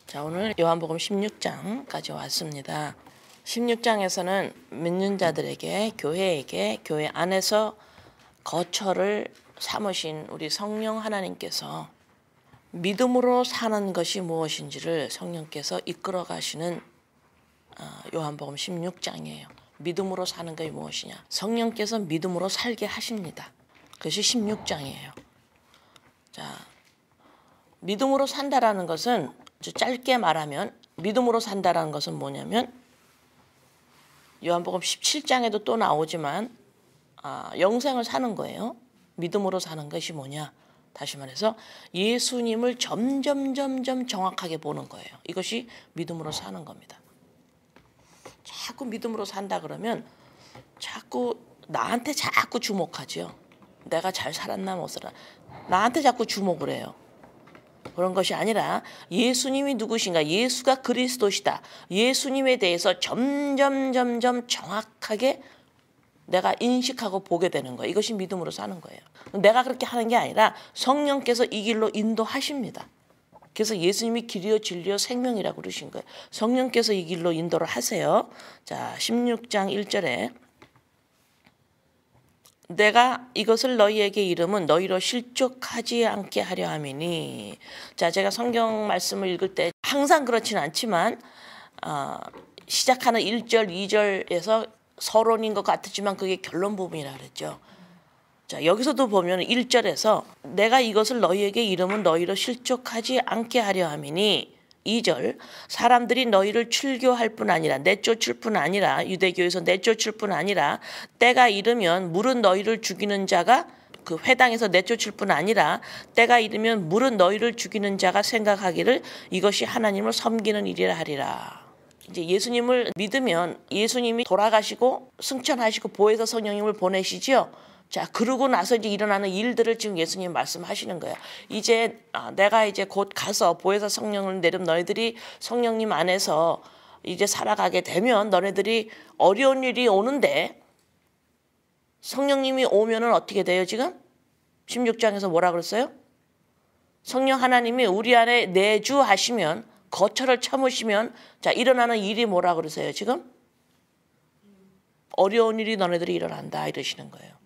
자, 오늘 요한복음 16장까지 왔습니다. 16장에서는 믿는 자들에게, 교회에게, 교회 안에서 거처를 삼으신 우리 성령 하나님께서 믿음으로 사는 것이 무엇인지를 성령께서 이끌어 가시는 요한복음 16장이에요. 믿음으로 사는 것이 무엇이냐? 성령께서 믿음으로 살게 하십니다. 그것이 16장이에요. 자, 믿음으로 산다라는 것은 짧게 말하면 믿음으로 산다라는 것은 뭐냐면 요한복음 17장에도 또 나오지만 영생을 사는 거예요. 믿음으로 사는 것이 뭐냐? 다시 말해서 예수님을 점점 정확하게 보는 거예요. 이것이 믿음으로 사는 겁니다. 자꾸 믿음으로 산다 그러면 나한테 자꾸 주목하죠. 내가 잘 살았나 못 살았나 나한테 자꾸 주목을 해요. 그런 것이 아니라 예수님이 누구신가? 예수가 그리스도시다. 예수님에 대해서 점점 정확하게 내가 인식하고 보게 되는 거예요. 이것이 믿음으로 사는 거예요. 내가 그렇게 하는 게 아니라 성령께서 이 길로 인도하십니다. 그래서 예수님이 길이요 진리요 생명이라고 그러신 거예요. 성령께서 이 길로 인도를 하세요. 자, 16장 1절에 내가 이것을 너희에게 이름은 너희로 실족하지 않게 하려 함이니. 자, 제가 성경 말씀을 읽을 때 항상 그렇지는 않지만 시작하는 1절, 2절에서 서론인 것 같지만 그게 결론 부분이라 그랬죠. 자, 여기서도 보면 1절에서 내가 이것을 너희에게 이름은 너희로 실족하지 않게 하려 함이니 2절 사람들이 너희를 출교할 뿐 아니라 내쫓을 뿐 아니라 유대교에서 내쫓을 뿐 아니라 때가 이르면 물은 너희를 죽이는 자가 그 회당에서 내쫓을 뿐 아니라 때가 이르면 물은 너희를 죽이는 자가 생각하기를 이것이 하나님을 섬기는 일이라 하리라. 이제 예수님을 믿으면 예수님이 돌아가시고 승천하시고 보혜사 성령님을 보내시지요. 자, 그러고 나서 이제 일어나는 일들을 지금 예수님 말씀하시는 거예요. 이제 내가 이제 곧 가서 보혜사 성령을 내리면 너희들이 성령님 안에서 이제 살아가게 되면 너네들이 어려운 일이 오는데 성령님이 오면은 어떻게 돼요 지금? 16장에서 뭐라 그랬어요? 성령 하나님이 우리 안에 내주하시면 거처를 참으시면 자, 일어나는 일이 뭐라 그러세요 지금? 어려운 일이 너네들이 일어난다 이러시는 거예요.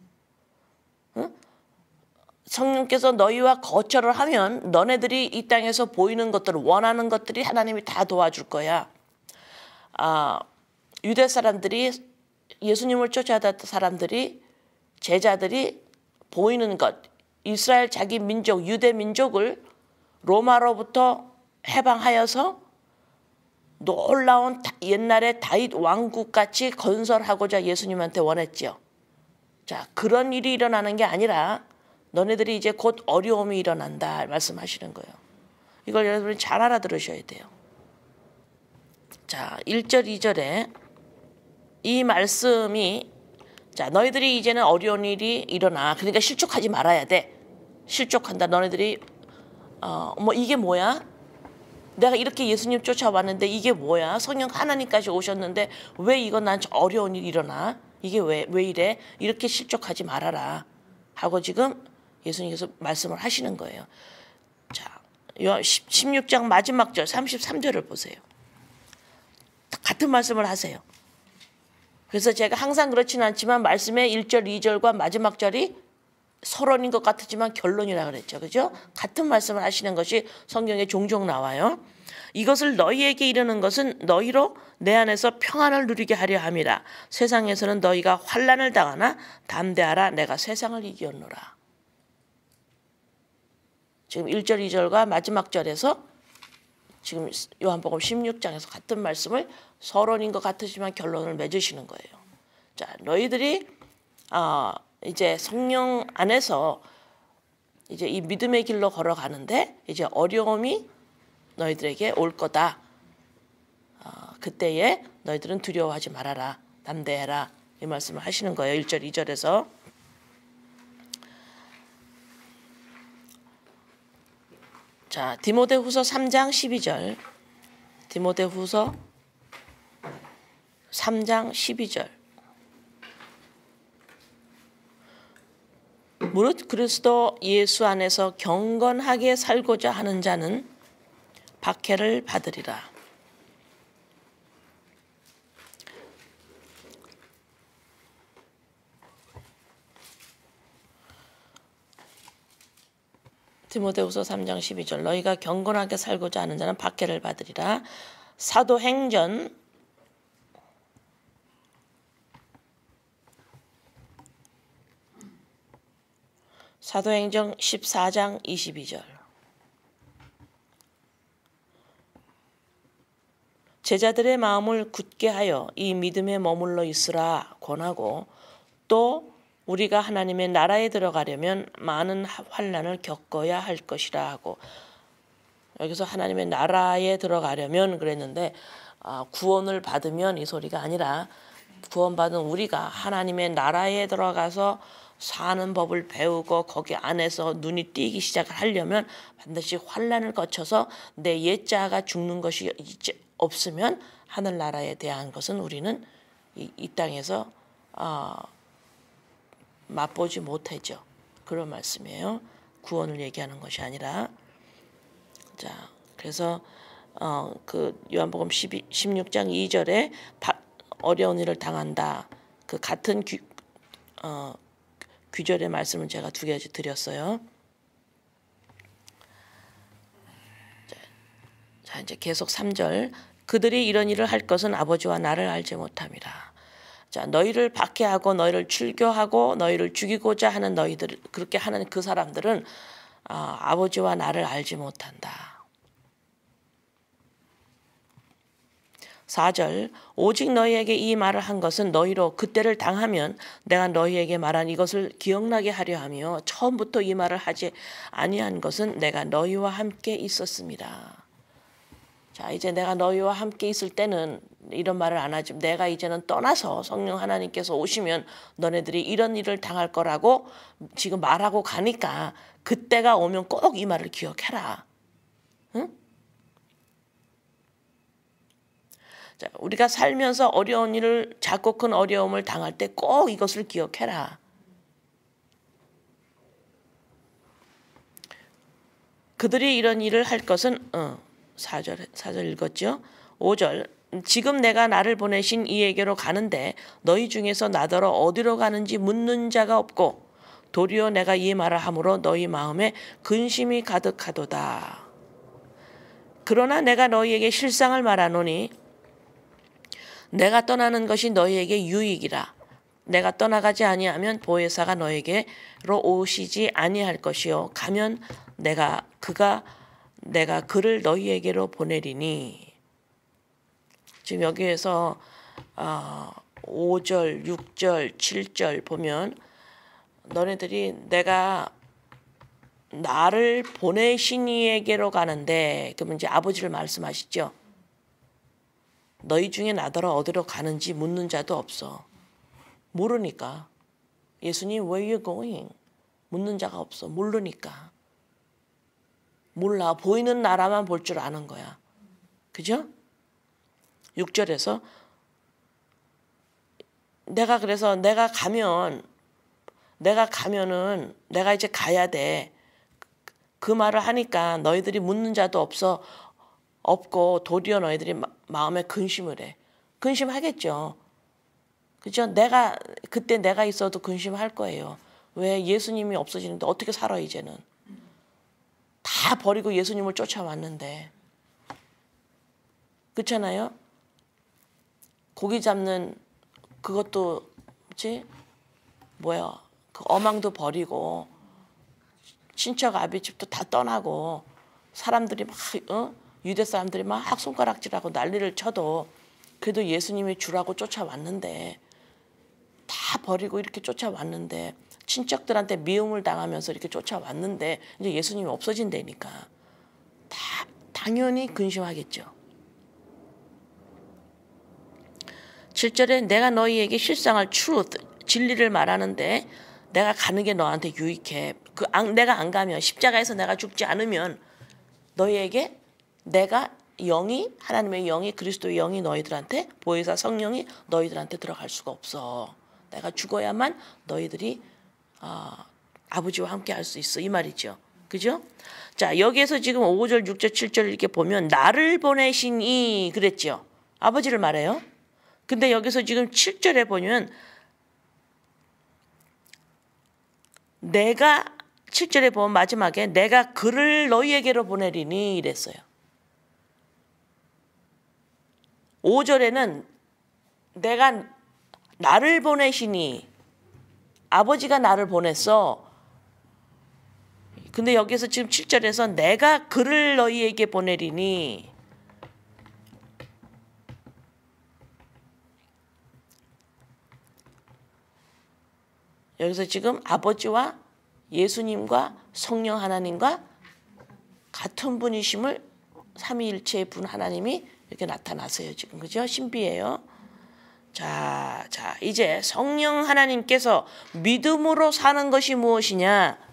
성령께서 너희와 거처를 하면 너네들이 이 땅에서 보이는 것들, 원하는 것들이 하나님이 다 도와줄 거야. 유대 사람들이 예수님을 쫓아다녔던 사람들이 제자들이 보이는 것, 이스라엘 자기 민족, 유대 민족을 로마로부터 해방하여서 놀라운 옛날에 다윗 왕국같이 건설하고자 예수님한테 원했죠. 자, 그런 일이 일어나는 게 아니라 너네들이 이제 곧 어려움이 일어난다 말씀하시는 거예요. 이걸 여러분이 잘 알아들으셔야 돼요. 자, 1절 2절에 이 말씀이 자, 너희들이 이제는 어려운 일이 일어나. 그러니까 실족하지 말아야 돼. 실족한다. 너네들이 이게 뭐야? 내가 이렇게 예수님 쫓아왔는데 이게 뭐야? 성령 하나님까지 오셨는데 왜 이건 난 어려운 일이 일어나? 이게 왜 이래? 이렇게 실족하지 말아라 하고 지금 예수님께서 말씀을 하시는 거예요. 자, 16장 마지막 절 33절을 보세요. 같은 말씀을 하세요. 그래서 제가 항상 그렇지는 않지만 말씀의 1절 2절과 마지막 절이 서론인 것 같지만 결론이라 그랬죠. 그죠? 같은 말씀을 하시는 것이 성경에 종종 나와요. 이것을 너희에게 이르는 것은 너희로 내 안에서 평안을 누리게 하려 함이라. 세상에서는 너희가 환난을 당하나 담대하라. 내가 세상을 이겼노라. 지금 1절 2절과 마지막 절에서 지금 요한복음 16장에서 같은 말씀을 서론인 것 같으지만 결론을 맺으시는 거예요. 자, 너희들이 이제 성령 안에서 이제 이 믿음의 길로 걸어가는데 이제 어려움이 너희들에게 올 거다. 그때에 너희들은 두려워하지 말아라. 담대해라. 이 말씀을 하시는 거예요. 1절 2절에서. 자, 디모데후서 3장 12절. 디모데후서 3장 12절. 무릇 그리스도 예수 안에서 경건하게 살고자 하는 자는 박해를 받으리라. 디모데후서 3장 12절 너희가 경건하게 살고자 하는 자는 박해를 받으리라. 사도행전 14장 22절 제자들의 마음을 굳게 하여 이 믿음에 머물러 있으라 권하고 또 우리가 하나님의 나라에 들어가려면 많은 환난을 겪어야 할 것이라 하고 여기서 하나님의 나라에 들어가려면 그랬는데 구원을 받으면 이 소리가 아니라 구원받은 우리가 하나님의 나라에 들어가서 사는 법을 배우고 거기 안에서 눈이 띄기 시작을 하려면 반드시 환난을 거쳐서 내 옛자가 죽는 것이 없으면 하늘나라에 대한 것은 우리는 이 땅에서 맛보지 못하죠. 그런 말씀이에요. 구원을 얘기하는 것이 아니라. 자, 그래서 그 요한복음 16장 2절에 어려운 일을 당한다. 그 같은 귀절의 말씀을 제가 두 가지 드렸어요. 자, 이제 계속 3절. 그들이 이런 일을 할 것은 아버지와 나를 알지 못함이라. 자, 너희를 박해하고 너희를 출교하고 너희를 죽이고자 하는 너희들 그렇게 하는 그 사람들은 아버지와 나를 알지 못한다. 4절 오직 너희에게 이 말을 한 것은 너희로 그때를 당하면 내가 너희에게 말한 이것을 기억나게 하려 하며 처음부터 이 말을 하지 아니한 것은 내가 너희와 함께 있었습니다. 자, 이제 내가 너희와 함께 있을 때는 이런 말을 안 하지. 내가 이제는 떠나서 성령 하나님께서 오시면 너네들이 이런 일을 당할 거라고 지금 말하고 가니까 그때가 오면 꼭 이 말을 기억해라. 응? 자, 우리가 살면서 어려운 일을 작고 큰 어려움을 당할 때 꼭 이것을 기억해라. 그들이 이런 일을 할 것은 4절 읽었죠. 5절 지금 내가 나를 보내신 이에게로 가는데 너희 중에서 나더러 어디로 가는지 묻는 자가 없고 도리어 내가 이 말을 함으로 너희 마음에 근심이 가득하도다. 그러나 내가 너희에게 실상을 말하노니 내가 떠나는 것이 너희에게 유익이라. 내가 떠나가지 아니하면 보혜사가 너에게로 오시지 아니할 것이요 가면 내가 그를 너희에게로 보내리니. 지금 여기에서 5절, 6절, 7절 보면 너네들이 내가 나를 보내신 이에게로 가는데 그러면 이제 아버지를 말씀하시죠. 너희 중에 나더러 어디로 가는지 묻는 자도 없어. 모르니까. 예수님 where you going? 묻는 자가 없어. 모르니까. 몰라. 보이는 나라만 볼 줄 아는 거야. 그죠? 6절에서 그래서 내가 가면은 내가 이제 가야 돼. 그 말을 하니까 너희들이 묻는 자도 없고 도리어 너희들이 마음에 근심을 해. 근심하겠죠. 그죠? 그때 내가 있어도 근심할 거예요. 왜 예수님이 없어지는데 어떻게 살아 이제는. 다 버리고 예수님을 쫓아왔는데. 그렇잖아요? 고기 잡는 그것도 그 어망도 버리고 친척 아비집도 다 떠나고 사람들이 막 유대 사람들이 막 손가락질하고 난리를 쳐도 그래도 예수님이 주라고 쫓아왔는데 다 버리고 이렇게 쫓아왔는데 친척들한테 미움을 당하면서 이렇게 쫓아왔는데 이제 예수님이 없어진다니까 다 당연히 근심하겠죠. 7절에 내가 너희에게 실상을 truth 진리를 말하는데 내가 가는 게 너한테 유익해. 내가 안 가면 십자가에서 내가 죽지 않으면 너희에게 내가 하나님의 영이 그리스도의 영이 너희들한테 보혜사 성령이 너희들한테 들어갈 수가 없어. 내가 죽어야만 너희들이 아버지와 함께 할 수 있어 이 말이죠. 그죠? 자, 여기에서 지금 5절, 6절, 7절 이렇게 보면 나를 보내시니 그랬죠. 아버지를 말해요. 근데 여기서 지금 7절에 보면 내가 7절에 보면 마지막에 내가 그를 너희에게로 보내리니 이랬어요. 5절에는 내가 나를 보내시니 아버지가 나를 보냈어. 근데 여기서 지금 7절에서 내가 그를 너희에게 보내리니 여기서 지금 아버지와 예수님과 성령 하나님과 같은 분이심을 삼위일체의 분 하나님이 이렇게 나타나세요. 지금 그죠? 신비예요. 자, 이제 성령 하나님께서 믿음으로 사는 것이 무엇이냐?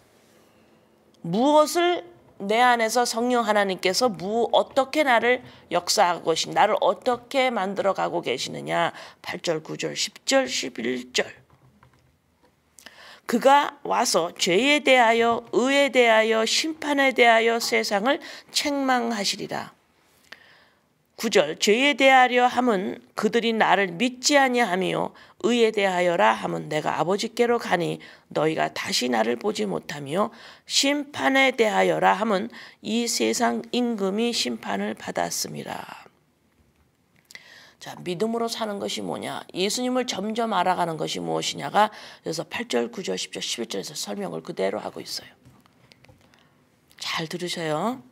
무엇을 내 안에서 성령 하나님께서 어떻게 나를 역사하고 계신 나를 어떻게 만들어가고 계시느냐? 8절, 9절, 10절, 11절. 그가 와서 죄에 대하여 의에 대하여 심판에 대하여 세상을 책망하시리라. 9절 죄에 대하여 함은 그들이 나를 믿지 아니하며 의에 대하여라 함은 내가 아버지께로 가니 너희가 다시 나를 보지 못하며 심판에 대하여라 함은 이 세상 임금이 심판을 받았음이라. 자, 믿음으로 사는 것이 뭐냐? 예수님을 점점 알아가는 것이 무엇이냐가 그래서 8절, 9절, 10절, 11절에서 설명을 그대로 하고 있어요. 잘 들으셔요.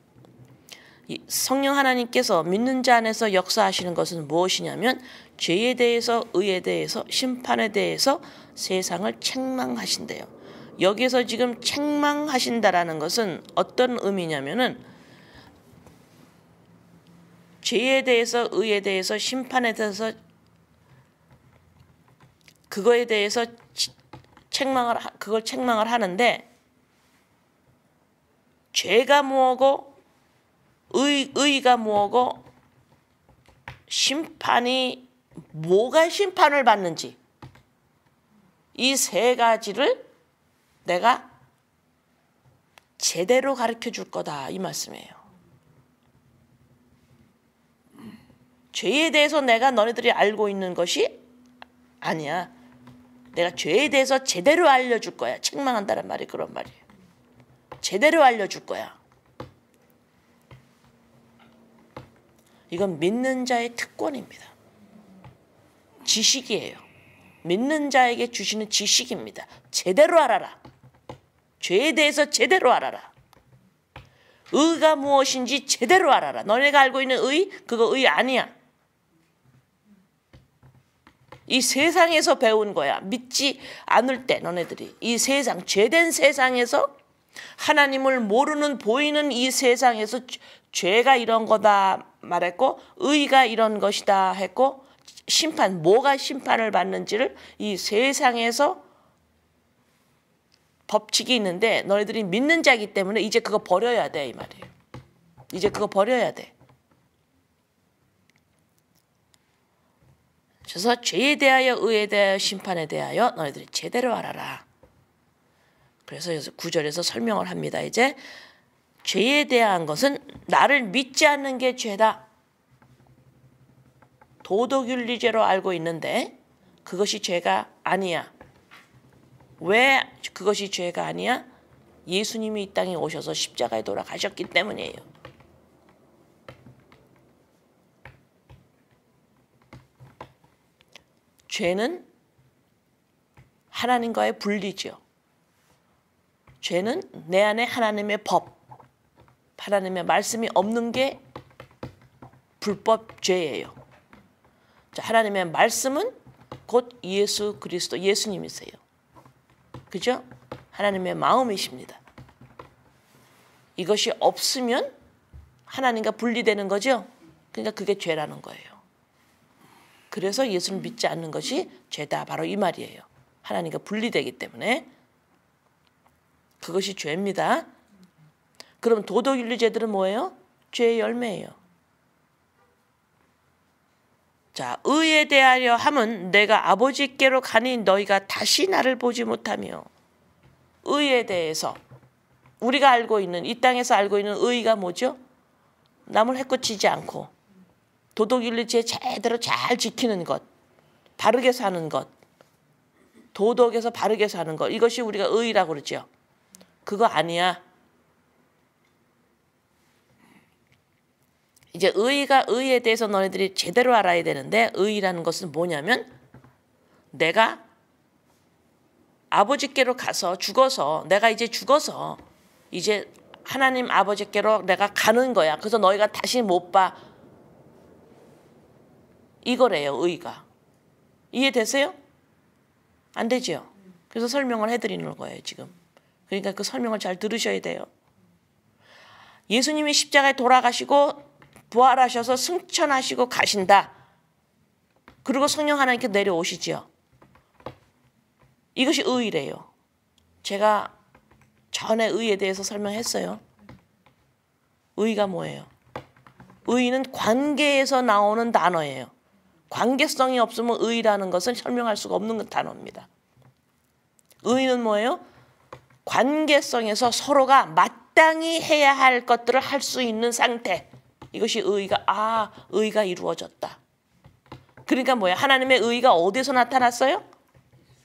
성령 하나님께서 믿는 자 안에서 역사하시는 것은 무엇이냐면 죄에 대해서 의에 대해서 심판에 대해서 세상을 책망하신대요. 여기서 지금 책망하신다라는 것은 어떤 의미냐면은 죄에 대해서 의에 대해서 심판에 대해서 그거에 대해서 그걸 책망을 하는데 죄가 뭐고 의가 뭐고 심판이 뭐가 심판을 받는지 이 세 가지를 내가 제대로 가르쳐 줄 거다 이 말씀이에요. 죄에 대해서 내가 너네들이 알고 있는 것이 아니야. 내가 죄에 대해서 제대로 알려줄 거야. 책망한다는 말이 그런 말이에요. 제대로 알려줄 거야. 이건 믿는 자의 특권입니다. 지식이에요. 믿는 자에게 주시는 지식입니다. 제대로 알아라. 죄에 대해서 제대로 알아라. 의가 무엇인지 제대로 알아라. 너네가 알고 있는 의, 그거 의 아니야. 이 세상에서 배운 거야. 믿지 않을 때 너네들이 이 세상, 죄된 세상에서 하나님을 모르는 보이는 이 세상에서 죄가 이런 거다 말했고 의가 이런 것이다 했고 심판, 뭐가 심판을 받는지를 이 세상에서 법칙이 있는데 너희들이 믿는 자이기 때문에 이제 그거 버려야 돼 이 말이에요. 이제 그거 버려야 돼. 그래서 죄에 대하여 의에 대하여 심판에 대하여 너희들이 제대로 알아라. 그래서 9절에서 설명을 합니다. 이제 죄에 대한 것은 나를 믿지 않는 게 죄다. 도덕윤리죄로 알고 있는데 그것이 죄가 아니야. 왜 그것이 죄가 아니야? 예수님이 이 땅에 오셔서 십자가에 돌아가셨기 때문이에요. 죄는 하나님과의 분리죠. 죄는 내 안에 하나님의 법, 하나님의 말씀이 없는 게 불법 죄예요. 자, 하나님의 말씀은 곧 예수 그리스도, 예수님이세요. 그죠? 하나님의 마음이십니다. 이것이 없으면 하나님과 분리되는 거죠. 그러니까 그게 죄라는 거예요. 그래서 예수를 믿지 않는 것이 죄다. 바로 이 말이에요. 하나님과 분리되기 때문에 그것이 죄입니다. 그럼 도덕윤리죄들은 뭐예요? 죄의 열매예요. 자, 의에 대하여 함은 내가 아버지께로 가니 너희가 다시 나를 보지 못하며 의에 대해서 우리가 알고 있는 이 땅에서 알고 있는 의의가 뭐죠? 남을 해코지지 않고 도덕윤리제 제대로 잘 지키는 것, 바르게 사는 것, 도덕에서 바르게 사는 것, 이것이 우리가 의의라고 그러죠. 그거 아니야. 이제 의의에 대해서 너희들이 제대로 알아야 되는데, 의의라는 것은 뭐냐면 내가 아버지께로 가서 죽어서, 내가 이제 죽어서 이제 하나님 아버지께로 내가 가는 거야. 그래서 너희가 다시 못 봐. 이거래요, 의의가. 이해되세요? 안 되죠? 그래서 설명을 해드리는 거예요, 지금. 그러니까 그 설명을 잘 들으셔야 돼요. 예수님이 십자가에 돌아가시고 부활하셔서 승천하시고 가신다. 그리고 성령 하나님께 내려오시지요. 이것이 의의래요. 제가 전에 의의에 대해서 설명했어요. 의의가 뭐예요? 의의는 관계에서 나오는 단어예요. 관계성이 없으면 의의라는 것은 설명할 수가 없는 단어입니다. 의의는 뭐예요? 관계성에서 서로가 마땅히 해야 할 것들을 할 수 있는 상태. 이것이 의의가 이루어졌다. 그러니까 뭐야? 하나님의 의의가 어디서 나타났어요?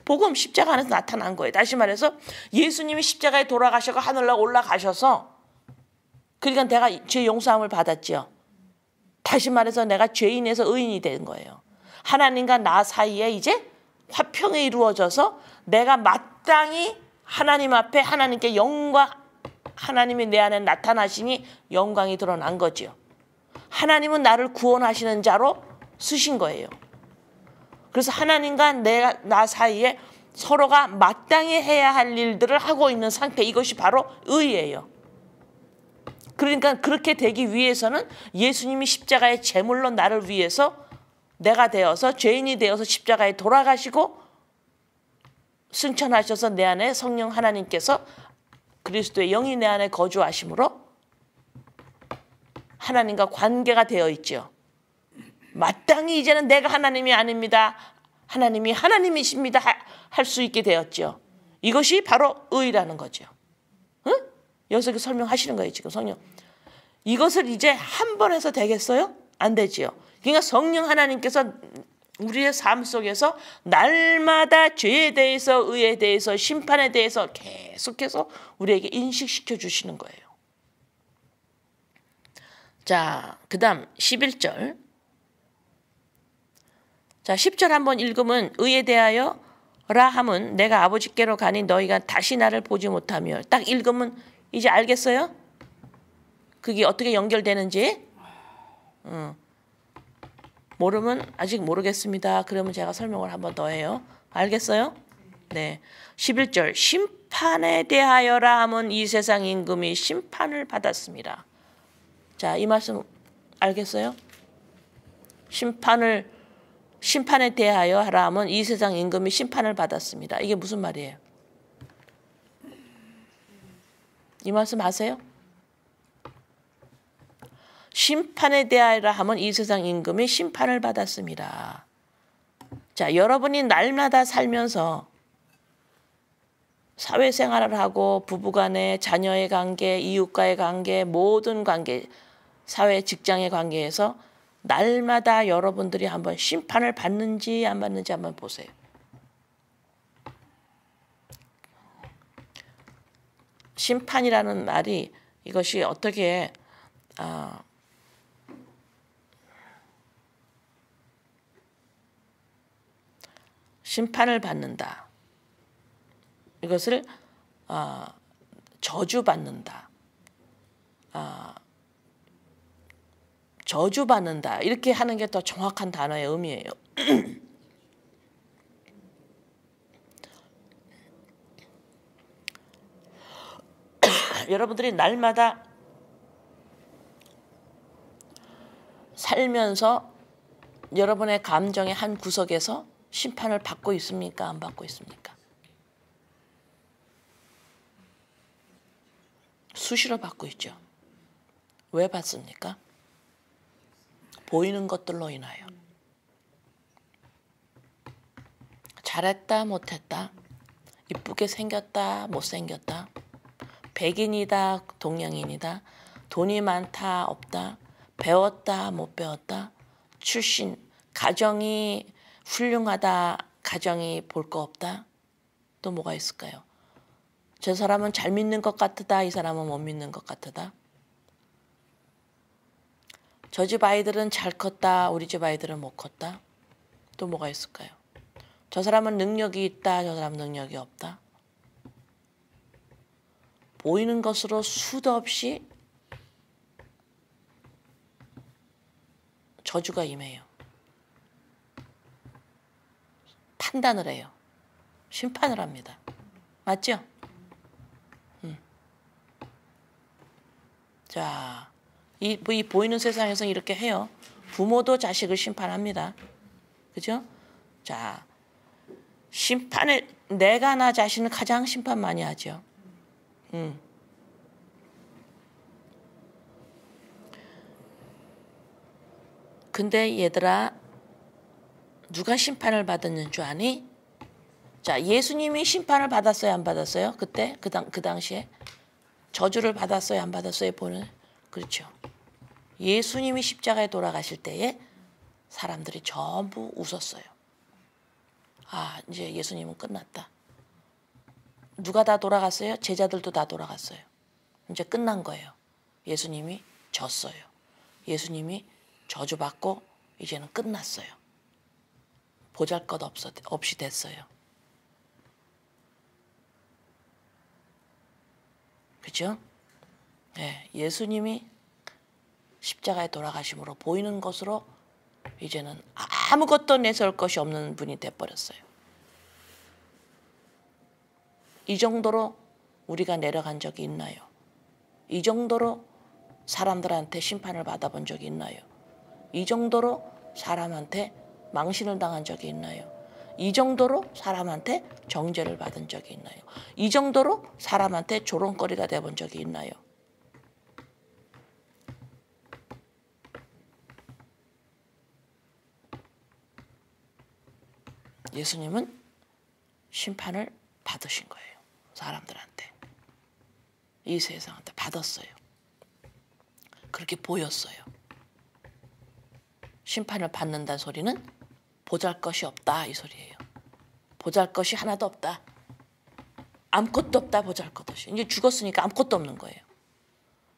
복음 십자가 안에서 나타난 거예요. 다시 말해서 예수님이 십자가에 돌아가셔서 하늘로 올라가셔서, 그러니까 내가 죄 용서함을 받았죠. 다시 말해서 내가 죄인에서 의인이 된 거예요. 하나님과 나 사이에 이제 화평이 이루어져서 내가 마땅히 하나님 앞에 하나님께 영광, 하나님이 내 안에 나타나시니 영광이 드러난 거죠. 하나님은 나를 구원하시는 자로 쓰신 거예요. 그래서 하나님과 나 사이에 서로가 마땅히 해야 할 일들을 하고 있는 상태, 이것이 바로 의예요. 그러니까 그렇게 되기 위해서는 예수님이 십자가의 제물로 나를 위해서 내가 되어서 죄인이 되어서 십자가에 돌아가시고 승천하셔서 내 안에 성령 하나님께서 그리스도의 영이 내 안에 거주하심으로 하나님과 관계가 되어 있죠. 마땅히 이제는 내가 하나님이 아닙니다, 하나님이 하나님이십니다 할 수 있게 되었죠. 이것이 바로 의라는 거죠. 응? 여기서 설명하시는 거예요, 지금 성령. 이것을 이제 한 번 해서 되겠어요? 안 되지요. 그러니까 성령 하나님께서 우리의 삶 속에서 날마다 죄에 대해서, 의에 대해서, 심판에 대해서 계속해서 우리에게 인식시켜 주시는 거예요. 자, 그 다음 11절. 자, 10절 한번 읽으면 의에 대하여 라 함은 내가 아버지께로 가니 너희가 다시 나를 보지 못하며, 딱 읽으면 이제 알겠어요? 그게 어떻게 연결되는지? 모르면 아직 모르겠습니다. 그러면 제가 설명을 한번 더 해요. 알겠어요? 네. 11절. 심판에 대하여라 함은 이 세상 임금이 심판을 받았습니다. 자, 이 말씀 알겠어요? 심판에 대하여 하라 함은 이 세상 임금이 심판을 받았습니다. 이게 무슨 말이에요? 이 말씀 아세요? 심판에 대하여라 하면 이 세상 임금이 심판을 받았습니다. 자, 여러분이 날마다 살면서 사회생활을 하고 부부간의 자녀의 관계, 이웃과의 관계, 모든 관계, 사회 직장의 관계에서 날마다 여러분들이 한번 심판을 받는지 안 받는지 한번 보세요. 심판이라는 말이 이것이 어떻게 심판을 받는다. 이것을 저주받는다. 저주받는다. 이렇게 하는 게 더 정확한 단어의 의미예요. 여러분들이 날마다 살면서 여러분의 감정의 한 구석에서 심판을 받고 있습니까? 안 받고 있습니까? 수시로 받고 있죠. 왜 받습니까? 보이는 것들로 인하여. 잘했다, 못했다, 이쁘게 생겼다, 못생겼다, 백인이다 동양인이다, 돈이 많다 없다, 배웠다 못 배웠다, 출신 가정이 훌륭하다 가정이 볼 거 없다, 또 뭐가 있을까요? 저 사람은 잘 믿는 것 같다, 이 사람은 못 믿는 것 같다, 저 집 아이들은 잘 컸다, 우리 집 아이들은 못 컸다, 또 뭐가 있을까요? 저 사람은 능력이 있다, 저 사람은 능력이 없다. 보이는 것으로 수도 없이 저주가 임해요. 판단을 해요. 심판을 합니다. 맞죠? 자, 이 보이는 세상에서 이렇게 해요. 부모도 자식을 심판합니다. 그죠? 자, 심판을 내가 나 자신을 가장 심판 많이 하죠. 근데 얘들아, 누가 심판을 받았는 줄 아니? 자, 예수님이 심판을 받았어요, 안 받았어요? 그때 그 당시에 저주를 받았어요, 안 받았어요? 보는 그렇죠. 예수님이 십자가에 돌아가실 때에 사람들이 전부 웃었어요. 아, 이제 예수님은 끝났다. 누가 다 돌아갔어요? 제자들도 다 돌아갔어요. 이제 끝난 거예요. 예수님이 졌어요. 예수님이 저주받고 이제는 끝났어요. 보잘것 없이 됐어요. 그죠? 네, 예수님이 십자가에 돌아가심으로 보이는 것으로 이제는 아무것도 내세울 것이 없는 분이 돼버렸어요. 이 정도로 우리가 내려간 적이 있나요? 이 정도로 사람들한테 심판을 받아본 적이 있나요? 이 정도로 사람한테 망신을 당한 적이 있나요? 이 정도로 사람한테 정죄를 받은 적이 있나요? 이 정도로 사람한테 조롱거리가 돼본 적이 있나요? 예수님은 심판을 받으신 거예요. 사람들한테. 이 세상한테 받았어요. 그렇게 보였어요. 심판을 받는다는 소리는 보잘것이 없다 이 소리예요. 보잘것이 하나도 없다. 아무것도 없다 보잘것 없이. 이제 죽었으니까 아무것도 없는 거예요.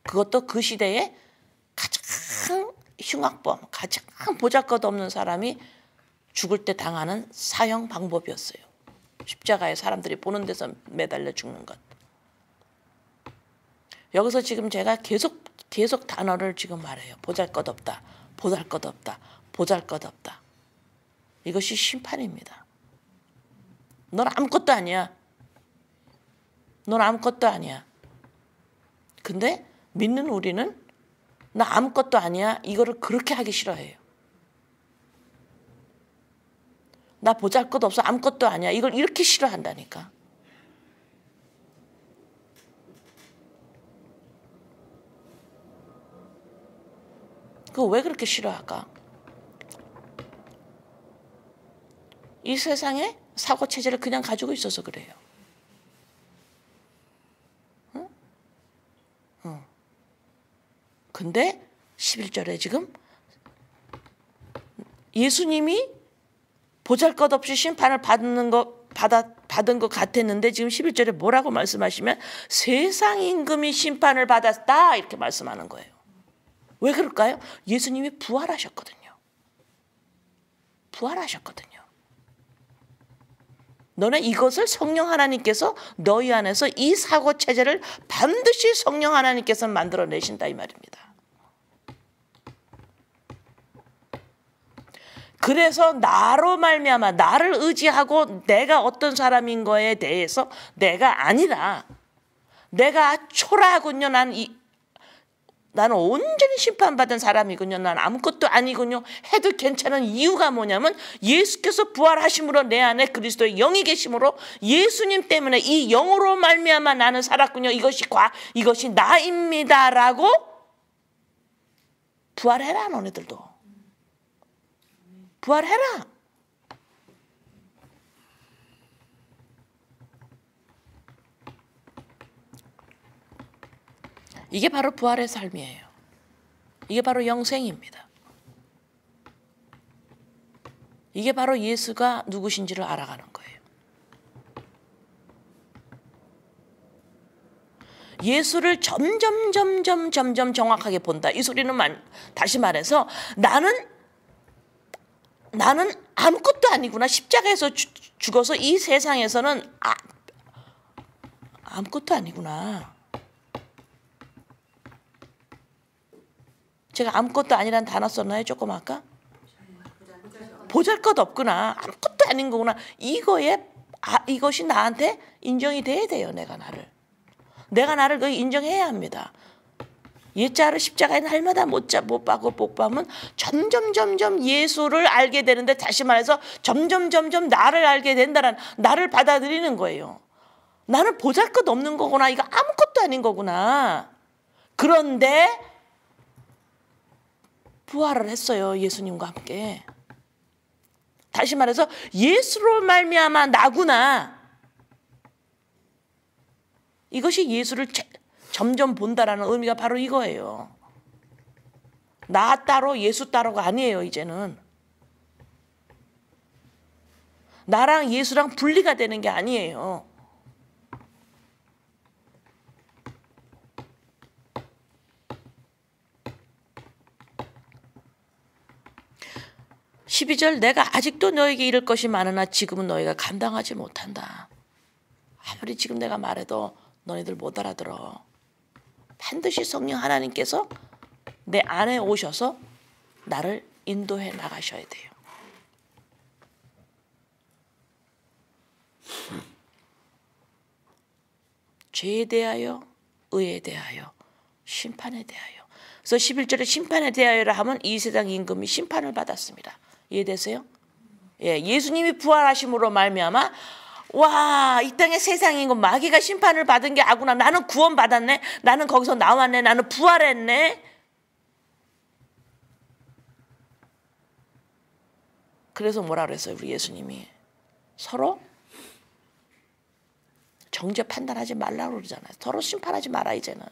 그것도 그 시대에 가장 흉악범, 가장 보잘것 없는 사람이 죽을 때 당하는 사형 방법이었어요. 십자가에 사람들이 보는 데서 매달려 죽는 것. 여기서 지금 제가 계속 단어를 지금 말해요. 보잘것없다. 보잘것없다. 보잘것없다. 이것이 심판입니다. 넌 아무것도 아니야. 넌 아무것도 아니야. 근데 믿는 우리는 나 아무것도 아니야. 이거를 그렇게 하기 싫어해요. 나 보잘것없어. 아무것도 아니야. 이걸 이렇게 싫어한다니까. 그거 왜 그렇게 싫어할까? 이 세상에 사고체제를 그냥 가지고 있어서 그래요. 응? 응. 근데 11절에 지금 예수님이 보잘것없이 심판을 받은 것 같았는데 지금 11절에 뭐라고 말씀하시면 세상 임금이 심판을 받았다 이렇게 말씀하는 거예요. 왜 그럴까요? 예수님이 부활하셨거든요. 부활하셨거든요. 너네 이것을 성령 하나님께서 너희 안에서 이 사고체제를 반드시 성령 하나님께서 만들어내신다 이 말입니다. 그래서 나로 말미암아 나를 의지하고 내가 어떤 사람인 거에 대해서 내가 아니라 내가 초라하군요. 나는 온전히 심판받은 사람이군요. 난 아무것도 아니군요. 해도 괜찮은 이유가 뭐냐면 예수께서 부활하심으로 내 안에 그리스도의 영이 계심으로 예수님 때문에 이 영으로 말미암아 나는 살았군요. 이것이 나입니다라고 부활해라 너네들도. 부활해라. 이게 바로 부활의 삶이에요. 이게 바로 영생입니다. 이게 바로 예수가 누구신지를 알아가는 거예요. 예수를 점점 정확하게 본다. 이 소리는 다시 말해서 나는 아무것도 아니구나. 십자가에서 죽어서 이 세상에서는 아무것도 아니구나. 제가 아무것도 아니란 단어 썼나요? 조금 아까? 보잘것 없구나. 아무것도 아닌 거구나. 이것이 나한테 인정이 돼야 돼요. 내가 나를 그 인정해야 합니다. 옛자를 십자가에 날마다 못 박으면 점점 예수를 알게 되는데, 다시 말해서 점점 나를 알게 된다는, 나를 받아들이는 거예요. 나는 보잘것 없는 거구나. 이거 아무것도 아닌 거구나. 그런데 부활을 했어요. 예수님과 함께. 다시 말해서 예수로 말미암아 나구나. 이것이 예수를 점점 본다라는 의미가 바로 이거예요. 나 따로 예수 따로가 아니에요. 이제는 나랑 예수랑 분리가 되는 게 아니에요. (12절) 내가 아직도 너에게 이를 것이 많으나 지금은 너희가 감당하지 못한다. 아무리 지금 내가 말해도 너희들 못 알아들어. 반드시 성령 하나님께서 내 안에 오셔서 나를 인도해 나가셔야 돼요. 죄에 대하여, 의에 대하여, 심판에 대하여. 그래서 11절에 심판에 대하여라 하면 이 세상 임금이 심판을 받았습니다. 이해되세요? 예, 예수님이 부활하심으로 말미암아 와, 이 땅의 세상 임금 마귀가 심판을 받은 게 아구나. 나는 구원받았네. 나는 거기서 나왔네. 나는 부활했네. 그래서 뭐라 그랬어요? 우리 예수님이 서로 정죄 판단하지 말라고 그러잖아요. 서로 심판하지 마라 이제는.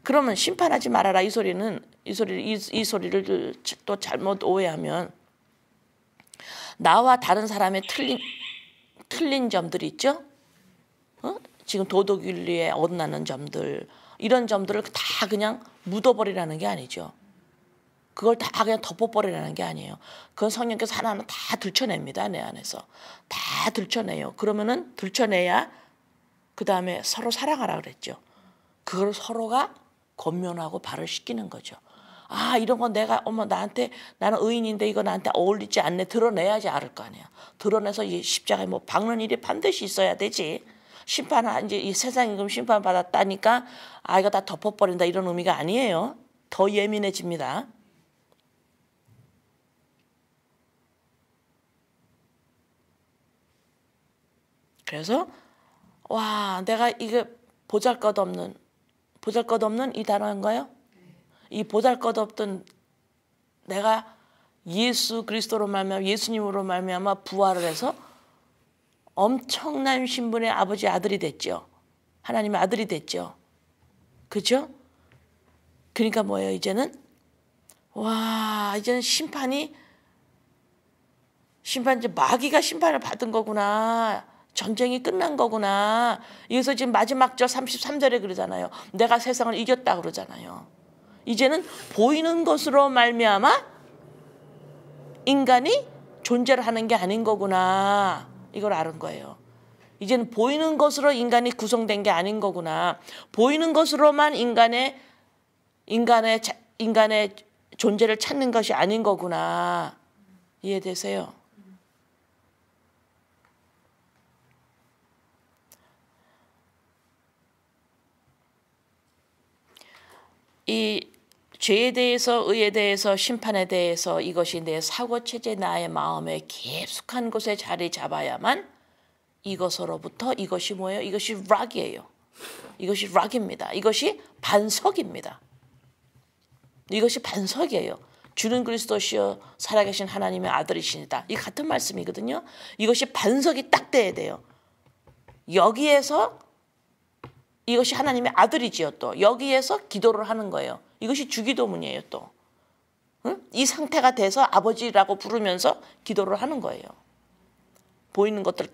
그러면 심판하지 말아라 이 소리를 또 잘못 오해하면 나와 다른 사람의 틀린 점들이 있죠. 지금 도덕윤리에 어긋나는 점들, 이런 점들을 다 그냥 묻어버리라는 게 아니죠. 그걸 다 그냥 덮어버리라는 게 아니에요. 그건 성령께서 하나하나 다 들춰냅니다. 내 안에서 다 들춰내요. 그러면은 들춰내야 그 다음에 서로 사랑하라 그랬죠. 그걸 서로가 권면하고 발을 씻기는 거죠. 아, 이런 건 내가 나한테, 나는 의인인데 이거 나한테 어울리지 않네. 드러내야지 알을 거 아니야. 드러내서 이 십자가에 뭐 박는 일이 반드시 있어야 되지. 이제 이 세상 임금 심판 받았다니까 이거 다 덮어버린다 이런 의미가 아니에요. 더 예민해집니다. 그래서 와, 내가 이게 보잘것없는 이 단어인가요? 이 보잘것없던 내가 예수 그리스도로 말미암아, 예수님으로 말미암아 부활을 해서 엄청난 신분의 아버지 아들이 됐죠. 하나님의 아들이 됐죠. 그죠? 그러니까 뭐예요? 이제는 이제 마귀가 심판을 받은 거구나. 전쟁이 끝난 거구나. 여기서 지금 마지막 절 33절에 그러잖아요. 내가 세상을 이겼다 그러잖아요. 이제는 보이는 것으로 말미암아 인간이 존재를 하는 게 아닌 거구나. 이걸 아는 거예요. 이제는 보이는 것으로 인간이 구성된 게 아닌 거구나. 보이는 것으로만 인간의 존재를 찾는 것이 아닌 거구나. 이해되세요? 이 죄에 대해서, 의에 대해서, 심판에 대해서 이것이 내 사고체제, 나의 마음에 깊숙한 곳에 자리 잡아야만 이것으로부터 이것이 뭐예요? 이것이 락이에요. 이것이 락입니다. 이것이 반석입니다. 이것이 반석이에요. 주는 그리스도시여 살아계신 하나님의 아들이시니다. 이 같은 말씀이거든요. 이것이 반석이 딱 돼야 돼요. 여기에서 이것이 하나님의 아들이지요. 또 여기에서 기도를 하는 거예요. 이것이 주기도문이에요. 또 이 상태가 돼서 아버지라고 부르면서 기도를 하는 거예요. 보이는 것들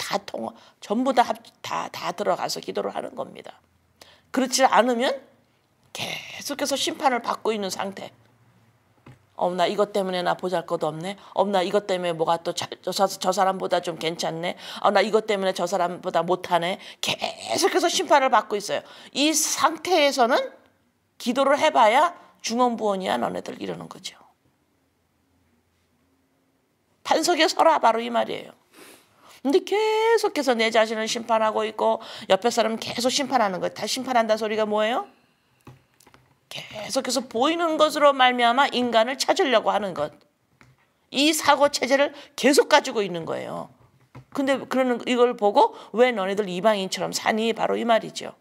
전부 다 들어가서 기도를 하는 겁니다. 그렇지 않으면 계속해서 심판을 받고 있는 상태. 나 이것 때문에 나 보잘것 없네. 나 이것 때문에 뭐가 또 저 사람보다 좀 괜찮네. 나 이것 때문에 저 사람보다 못하네. 계속해서 심판을 받고 있어요. 이 상태에서는 기도를 해봐야 중언부언이야 너네들 이러는 거죠. 판석에 서라 바로 이 말이에요. 근데 계속해서 내 자신을 심판하고 있고 옆에 사람은 계속 심판하는 거예요. 다 심판한다는 소리가 뭐예요? 계속해서 보이는 것으로 말미암아 인간을 찾으려고 하는 것. 이 사고 체제를 계속 가지고 있는 거예요. 근데 그러는 이걸 보고 왜 너네들 이방인처럼 사니? 바로 이 말이죠.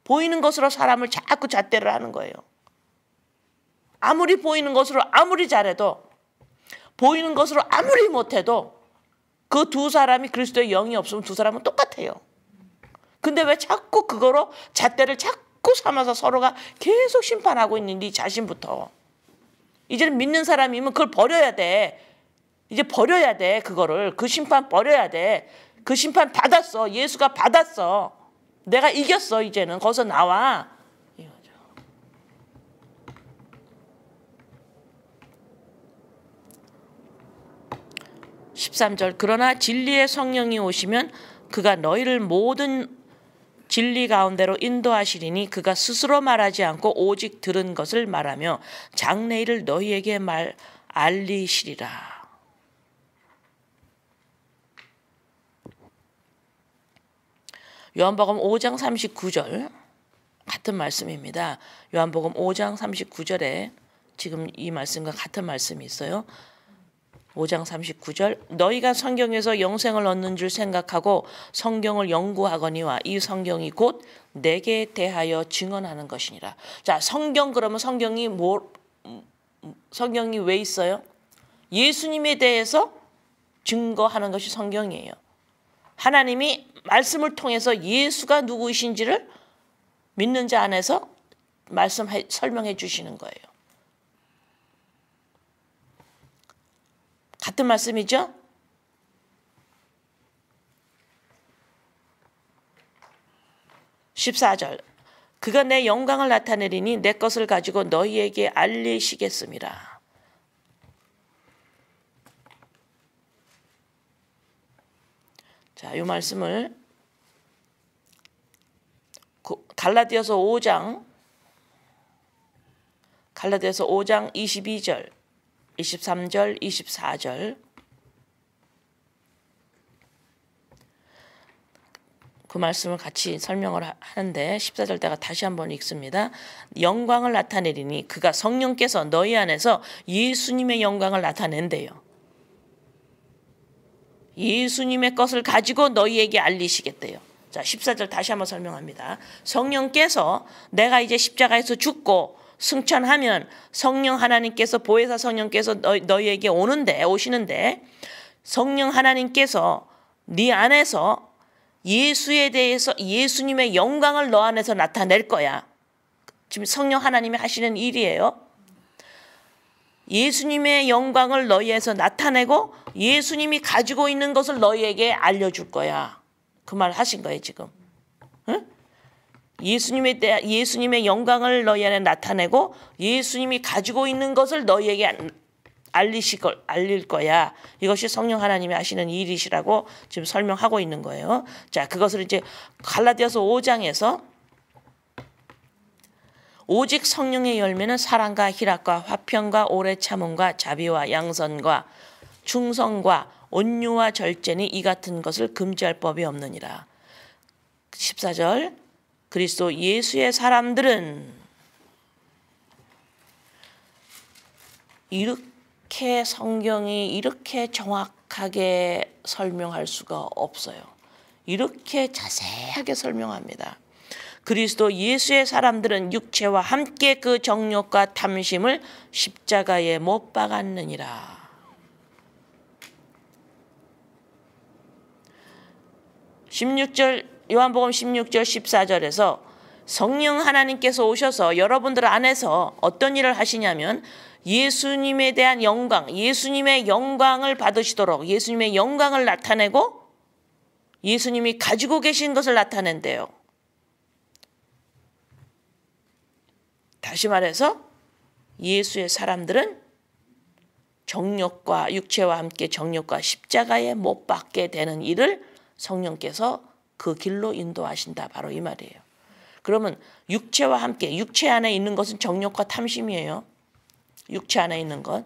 보이는 것으로 사람을 자꾸 잣대를 하는 거예요. 아무리 보이는 것으로 아무리 잘해도 보이는 것으로 아무리 못해도 그 두 사람이 그리스도의 영이 없으면 두 사람은 똑같아요. 근데 왜 자꾸 그거로 잣대를 자꾸 삼아서 서로가 계속 심판하고 있는 네 자신부터. 이제는 믿는 사람이면 그걸 버려야 돼. 이제 버려야 돼. 그거를. 그 심판 버려야 돼. 그 심판 받았어. 예수가 받았어. 내가 이겼어. 이제는 거기서 나와. 13절 그러나 진리의 성령이 오시면 그가 너희를 모든 진리 가운데로 인도하시리니 그가 스스로 말하지 않고 오직 들은 것을 말하며 장래일을 너희에게 알리시리라. 요한복음 5장 39절 같은 말씀입니다. 요한복음 5장 39절에 지금 이 말씀과 같은 말씀이 있어요. 5장 39절 너희가 성경에서 영생을 얻는 줄 생각하고 성경을 연구하거니와 이 성경이 곧 내게 대하여 증언하는 것이니라. 자, 성경 그러면 성경이 왜 있어요? 예수님에 대해서 증거하는 것이 성경이에요. 하나님이 말씀을 통해서 예수가 누구이신지를 믿는 자 안에서 설명해 주시는 거예요. 같은 말씀이죠? (14절) 그가 내 영광을 나타내리니 내 것을 가지고 너희에게 알리시겠습니다. 자, 이 말씀을 갈라디아서 5장 22절 23절, 24절 그 말씀을 같이 설명을 하는데 14절 때가 다시 한번 읽습니다. 영광을 나타내리니 그가 성령께서 너희 안에서 예수님의 영광을 나타낸대요. 예수님의 것을 가지고 너희에게 알리시겠대요. 자, 14절 다시 한번 설명합니다. 성령께서 내가 이제 십자가에서 죽고 승천하면 성령 하나님께서 보혜사 성령께서 너희에게 오시는데 성령 하나님께서 네 안에서 예수에 대해서 예수님의 영광을 너 안에서 나타낼 거야. 지금 성령 하나님이 하시는 일이에요. 예수님의 영광을 너희에서 나타내고 예수님이 가지고 있는 것을 너희에게 알려줄 거야. 그 말 하신 거예요 지금. 응? 예수님의 영광을 너희 안에 나타내고 예수님이 가지고 있는 것을 너희에게 알릴 거야. 이것이 성령 하나님이 하시는 일이시라고 지금 설명하고 있는 거예요. 자, 그것을 이제 갈라디아서 5장에서 오직 성령의 열매는 사랑과 희락과 화평과 오래 참음과 자비와 양선과 충성과 온유와 절제니 이 같은 것을 금지할 법이 없느니라. 14절 그리스도 예수의 사람들은 이렇게 성경이 이렇게 정확하게 설명할 수가 없어요. 이렇게 자세하게 설명합니다. 그리스도 예수의 사람들은 육체와 함께 그 정욕과 탐심을 십자가에 못 박았느니라. 16절 요한복음 16절 14절에서 성령 하나님께서 오셔서 여러분들 안에서 어떤 일을 하시냐면 예수님에 대한 영광, 예수님의 영광을 받으시도록 예수님의 영광을 나타내고 예수님이 가지고 계신 것을 나타낸대요. 다시 말해서 예수의 사람들은 정욕과 육체와 함께 정욕과 십자가에 못 박게 되는 일을 성령께서 그 길로 인도하신다. 바로 이 말이에요. 그러면 육체와 함께, 육체 안에 있는 것은 정욕과 탐심이에요. 육체 안에 있는 것.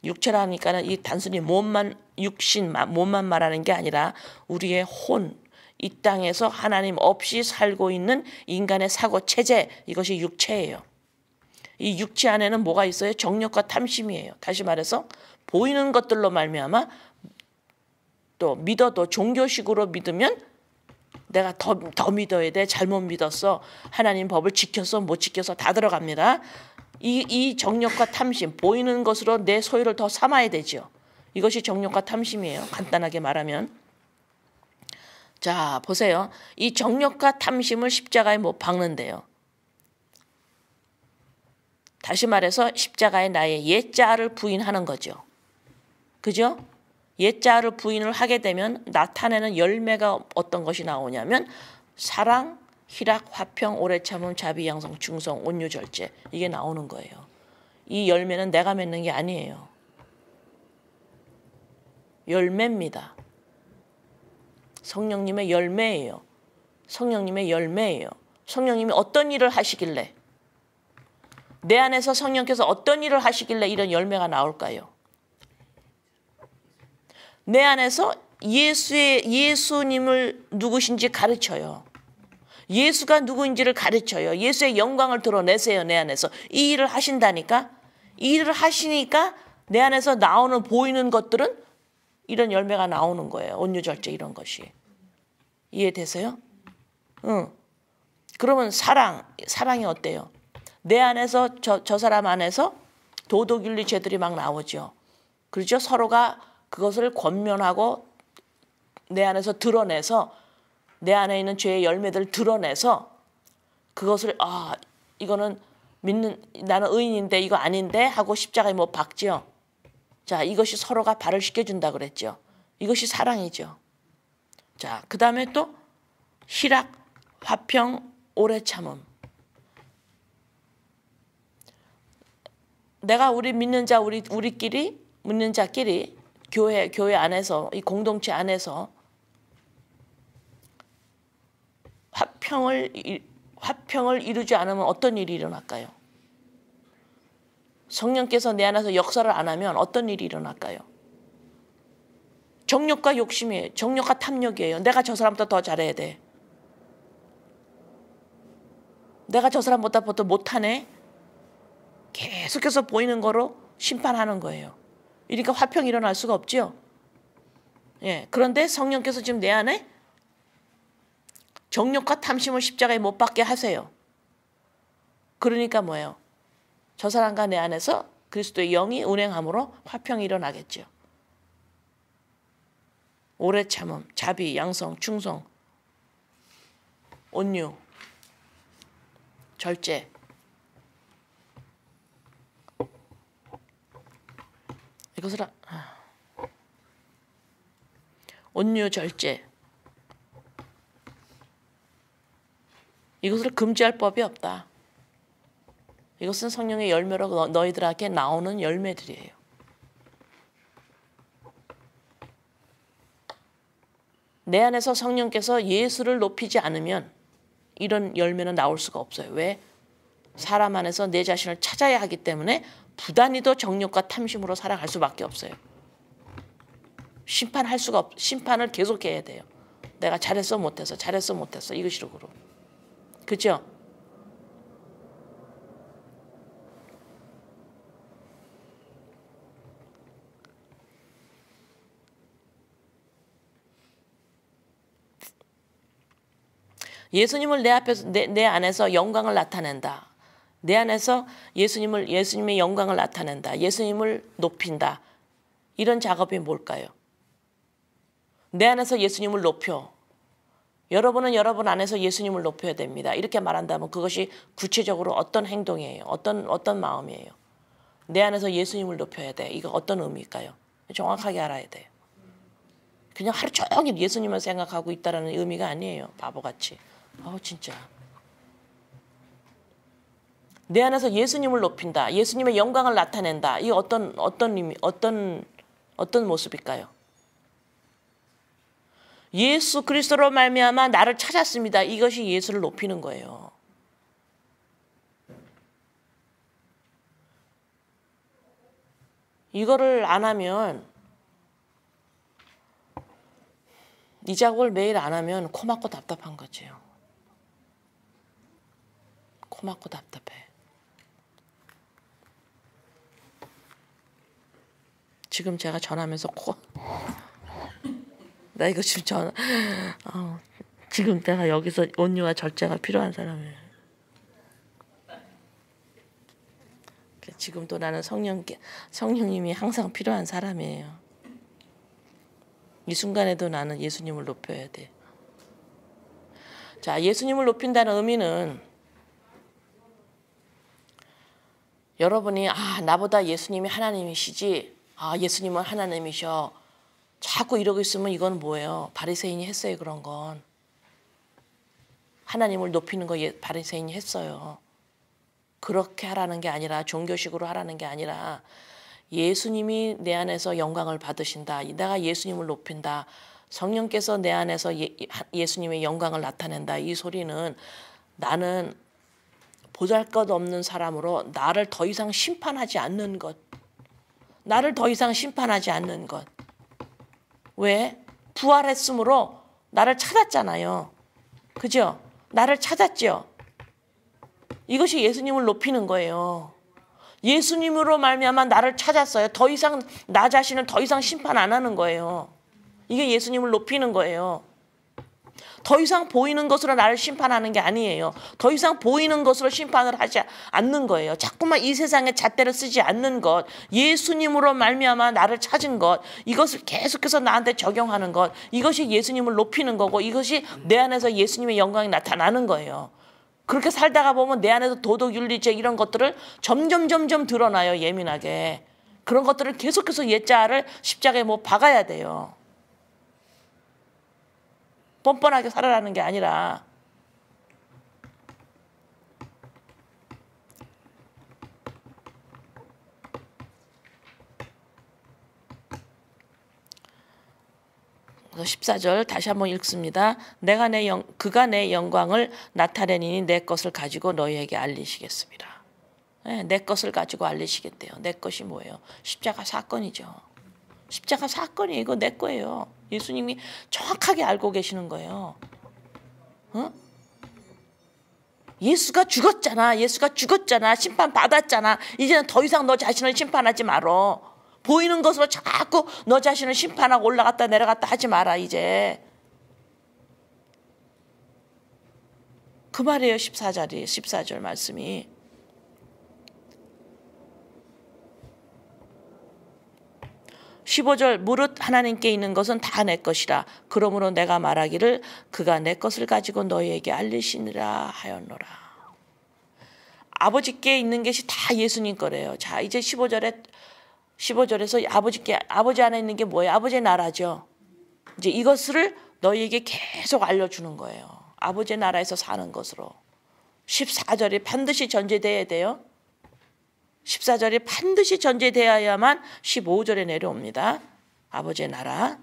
육체라니까는 이 단순히 몸만, 육신, 몸만 말하는 게 아니라 우리의 혼, 이 땅에서 하나님 없이 살고 있는 인간의 사고 체제, 이것이 육체예요. 이 육체 안에는 뭐가 있어요? 정욕과 탐심이에요. 다시 말해서 보이는 것들로 말미암아 또 믿어도 종교식으로 믿으면 내가 더 믿어야 돼. 잘못 믿었어. 하나님 법을 지켰어. 못 지켜서 다 들어갑니다. 이 정욕과 탐심, 보이는 것으로 내 소유를 더 삼아야 되죠. 이것이 정욕과 탐심이에요. 간단하게 말하면. 자, 보세요. 이 정욕과 탐심을 십자가에 못 박는데요. 다시 말해서 십자가에 나의 옛자를 부인하는 거죠. 그죠? 옛자를 부인을 하게 되면 나타내는 열매가 어떤 것이 나오냐면 사랑, 희락, 화평, 오래 참음, 자비, 양성, 충성, 온유, 절제, 이게 나오는 거예요. 이 열매는 내가 맺는 게 아니에요. 열매입니다. 성령님의 열매예요. 성령님의 열매예요. 성령님이 어떤 일을 하시길래, 내 안에서 성령께서 어떤 일을 하시길래 이런 열매가 나올까요? 내 안에서 예수님을 누구신지 가르쳐요. 예수가 누구인지를 가르쳐요. 예수의 영광을 드러내세요. 내 안에서. 이 일을 하신다니까. 이 일을 하시니까 내 안에서 나오는 보이는 것들은 이런 열매가 나오는 거예요. 온유절제 이런 것이. 이해되세요? 응. 그러면 사랑이 어때요? 내 안에서 저 사람 안에서 도덕윤리 죄들이 막 나오죠. 그렇죠? 서로가 그것을 권면하고 내 안에서 드러내서 내 안에 있는 죄의 열매들을 드러내서 그것을 이거는 나는 의인인데 이거 아닌데 하고 십자가에 못 박죠. 자, 이것이 서로가 발을 씻겨준다 그랬죠. 이것이 사랑이죠. 자, 그 다음에 또 희락, 화평, 오래 참음. 내가 우리 믿는 자 우리끼리 믿는 자끼리 교회 안에서 이 공동체 안에서 화평을 이루지 않으면 어떤 일이 일어날까요? 성령께서 내 안에서 역사를 안 하면 어떤 일이 일어날까요? 정욕과 욕심이에요. 정욕과 탐욕이에요. 내가 저 사람보다 더 잘해야 돼. 내가 저 사람보다 더 못하네. 계속해서 보이는 거로 심판하는 거예요. 그러니까 화평이 일어날 수가 없죠. 예, 그런데 성령께서 지금 내 안에 정욕과 탐심을 십자가에 못 박게 하세요. 그러니까 뭐예요? 저 사람과 내 안에서 그리스도의 영이 운행함으로 화평이 일어나겠죠. 오래 참음, 자비, 양성, 충성, 온유, 절제. 이것을 온유, 절제. 이것을 금지할 법이 없다. 이것은 성령의 열매로 너희들에게 나오는 열매들이에요. 내 안에서 성령께서 예수를 높이지 않으면 이런 열매는 나올 수가 없어요. 왜? 사람 안에서 내 자신을 찾아야 하기 때문에 부단히도 정욕과 탐심으로 살아갈 수밖에 없어요. 심판을 계속해야 돼요. 내가 잘했어 못했어 이것으로. 그죠? 예수님을 내 안에서 영광을 나타낸다. 내 안에서 예수님의 영광을 나타낸다. 예수님을 높인다. 이런 작업이 뭘까요? 내 안에서 예수님을 높여. 여러분은 여러분 안에서 예수님을 높여야 됩니다. 이렇게 말한다면 그것이 구체적으로 어떤 행동이에요? 어떤 마음이에요? 내 안에서 예수님을 높여야 돼. 이거 어떤 의미일까요? 정확하게 알아야 돼요. 그냥 하루 종일 예수님을 생각하고 있다는 의미가 아니에요. 바보같이. 진짜. 내 안에서 예수님을 높인다. 예수님의 영광을 나타낸다. 이게 어떤 의미, 어떤 모습일까요? 예수 그리스도로 말미암아 나를 찾았습니다. 이것이 예수를 높이는 거예요. 이거를 안 하면, 이 작업을 매일 안 하면 코 막고 답답한 거지요. 코 막고 답답해. 지금 제가 전하면서 나 이거 지금 지금 내가 여기서 온유와 절제가 필요한 사람이에요. 지금도 나는 성령님이 항상 필요한 사람이에요. 이 순간에도 나는 예수님을 높여야 돼. 자, 예수님을 높인다는 의미는 여러분이 나보다 예수님이 하나님이시지, 예수님은 하나님이셔. 자꾸 이러고 있으면 이건 뭐예요? 바리새인이 했어요. 그런 건. 하나님을 높이는 거 바리새인이 했어요. 그렇게 하라는 게 아니라, 종교식으로 하라는 게 아니라, 예수님이 내 안에서 영광을 받으신다. 내가 예수님을 높인다. 성령께서 내 안에서 예수님의 영광을 나타낸다. 이 소리는 나는 보잘것없는 사람으로 나를 더 이상 심판하지 않는 것. 나를 더 이상 심판하지 않는 것. 왜? 부활했으므로 나를 찾았잖아요. 그죠? 나를 찾았죠. 이것이 예수님을 높이는 거예요. 예수님으로 말미암아 나를 찾았어요. 더 이상 나 자신을 더 이상 심판 안 하는 거예요. 이게 예수님을 높이는 거예요. 더 이상 보이는 것으로 나를 심판하는 게 아니에요. 더 이상 보이는 것으로 심판을 하지 않는 거예요. 자꾸만 이 세상의 잣대를 쓰지 않는 것, 예수님으로 말미암아 나를 찾은 것, 이것을 계속해서 나한테 적용하는 것, 이것이 예수님을 높이는 거고, 이것이 내 안에서 예수님의 영광이 나타나는 거예요. 그렇게 살다가 보면 내 안에서 도덕, 윤리죄 이런 것들을 점점 드러나요. 예민하게. 그런 것들을 계속해서 옛자를 십자가에 박아야 돼요. 뻔뻔하게 살아라는 게 아니라. 그래서 14절 다시 한번 읽습니다. 그가 내 영광을 나타내니 내 것을 가지고 너희에게 알리시겠습니다. 내 것을 가지고 알리시겠대요. 내 것이 뭐예요? 십자가 사건이죠. 십자가 사건이 이거 내 거예요. 예수님이 정확하게 알고 계시는 거예요. 예수가 죽었잖아. 심판받았잖아. 이제는 더 이상 너 자신을 심판하지 말어. 보이는 것으로 자꾸 너 자신을 심판하고 올라갔다 내려갔다 하지 마라. 이제. 그 말이에요. 14절 말씀이. 15절 무릇 하나님께 있는 것은 다 내 것이라. 그러므로 내가 말하기를 그가 내 것을 가지고 너희에게 알리시니라 하였노라. 아버지께 있는 것이 다 예수님 거래요. 자, 이제 15절에서 아버지 안에 있는 게 뭐예요? 아버지의 나라죠. 이제 이것을 너희에게 계속 알려주는 거예요. 아버지의 나라에서 사는 것으로. 14절이 반드시 전제돼야 돼요. 14절이 반드시 전제되어야만 15절에 내려옵니다. 아버지의 나라.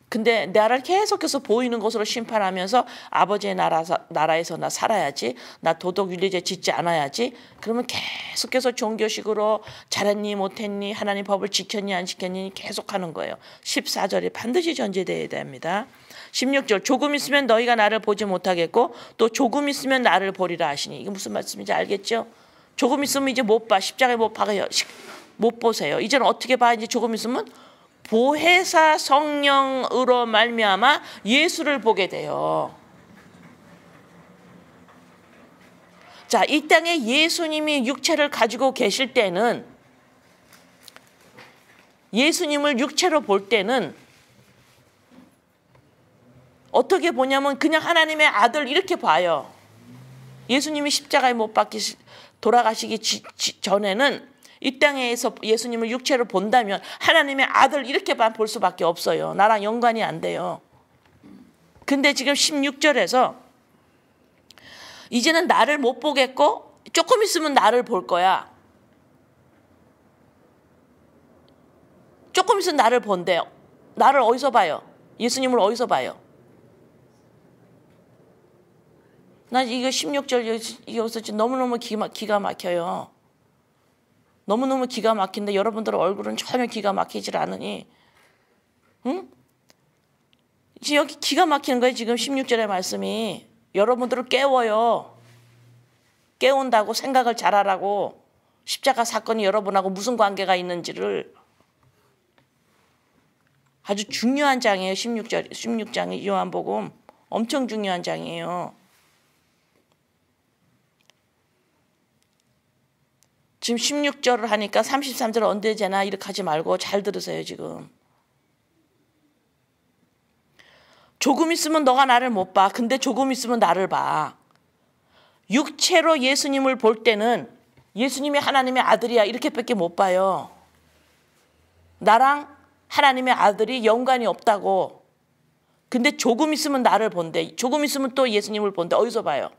근데 나를 계속해서 보이는 것으로 심판하면서 아버지의 나라에서 나 살아야지. 나 도덕 윤리죄 짓지 않아야지. 그러면 계속해서 종교식으로 잘했니 못했니 하나님 법을 지켰니 안 지켰니 계속하는 거예요. 14절이 반드시 전제되어야 됩니다. 16절 조금 있으면 너희가 나를 보지 못하겠고 또 조금 있으면 나를 보리라 하시니. 이게 무슨 말씀인지 알겠죠? 조금 있으면 이제 못 봐. 십자가에 못 보세요. 이제는 어떻게 봐? 이제 조금 있으면 보혜사 성령으로 말미암아 예수를 보게 돼요. 자, 이 땅에 예수님이 육체를 가지고 계실 때는, 예수님을 육체로 볼 때는 어떻게 보냐면 그냥 하나님의 아들 이렇게 봐요. 예수님이 십자가에 못 박히 돌아가시기 전에는 이 땅에서 예수님을 육체로 본다면 하나님의 아들 이렇게만 볼 수밖에 없어요. 나랑 연관이 안 돼요. 근데 지금 16절에서 이제는 나를 못 보겠고 조금 있으면 나를 볼 거야. 조금 있으면 나를 본대요. 나를 어디서 봐요? 예수님을 어디서 봐요? 난 이거 16절 여기서 너무너무 기가 막혀요. 너무너무 기가 막힌데 여러분들 얼굴은 전혀 기가 막히질 않으니, 응? 지금 여기 기가 막히는 거예요. 지금 16절의 말씀이. 여러분들을 깨워요. 깨운다고, 생각을 잘하라고. 십자가 사건이 여러분하고 무슨 관계가 있는지를. 아주 중요한 장이에요. 16장이 요한복음. 엄청 중요한 장이에요. 지금 16절을 하니까 33절 언제 되나 이렇게 하지 말고 잘 들으세요. 지금. 조금 있으면 너가 나를 못 봐. 근데 조금 있으면 나를 봐. 육체로 예수님을 볼 때는 예수님이 하나님의 아들이야 이렇게밖에 못 봐요. 나랑 하나님의 아들이 연관이 없다고. 근데 조금 있으면 나를 본대. 조금 있으면 또 예수님을 본대. 어디서 봐요?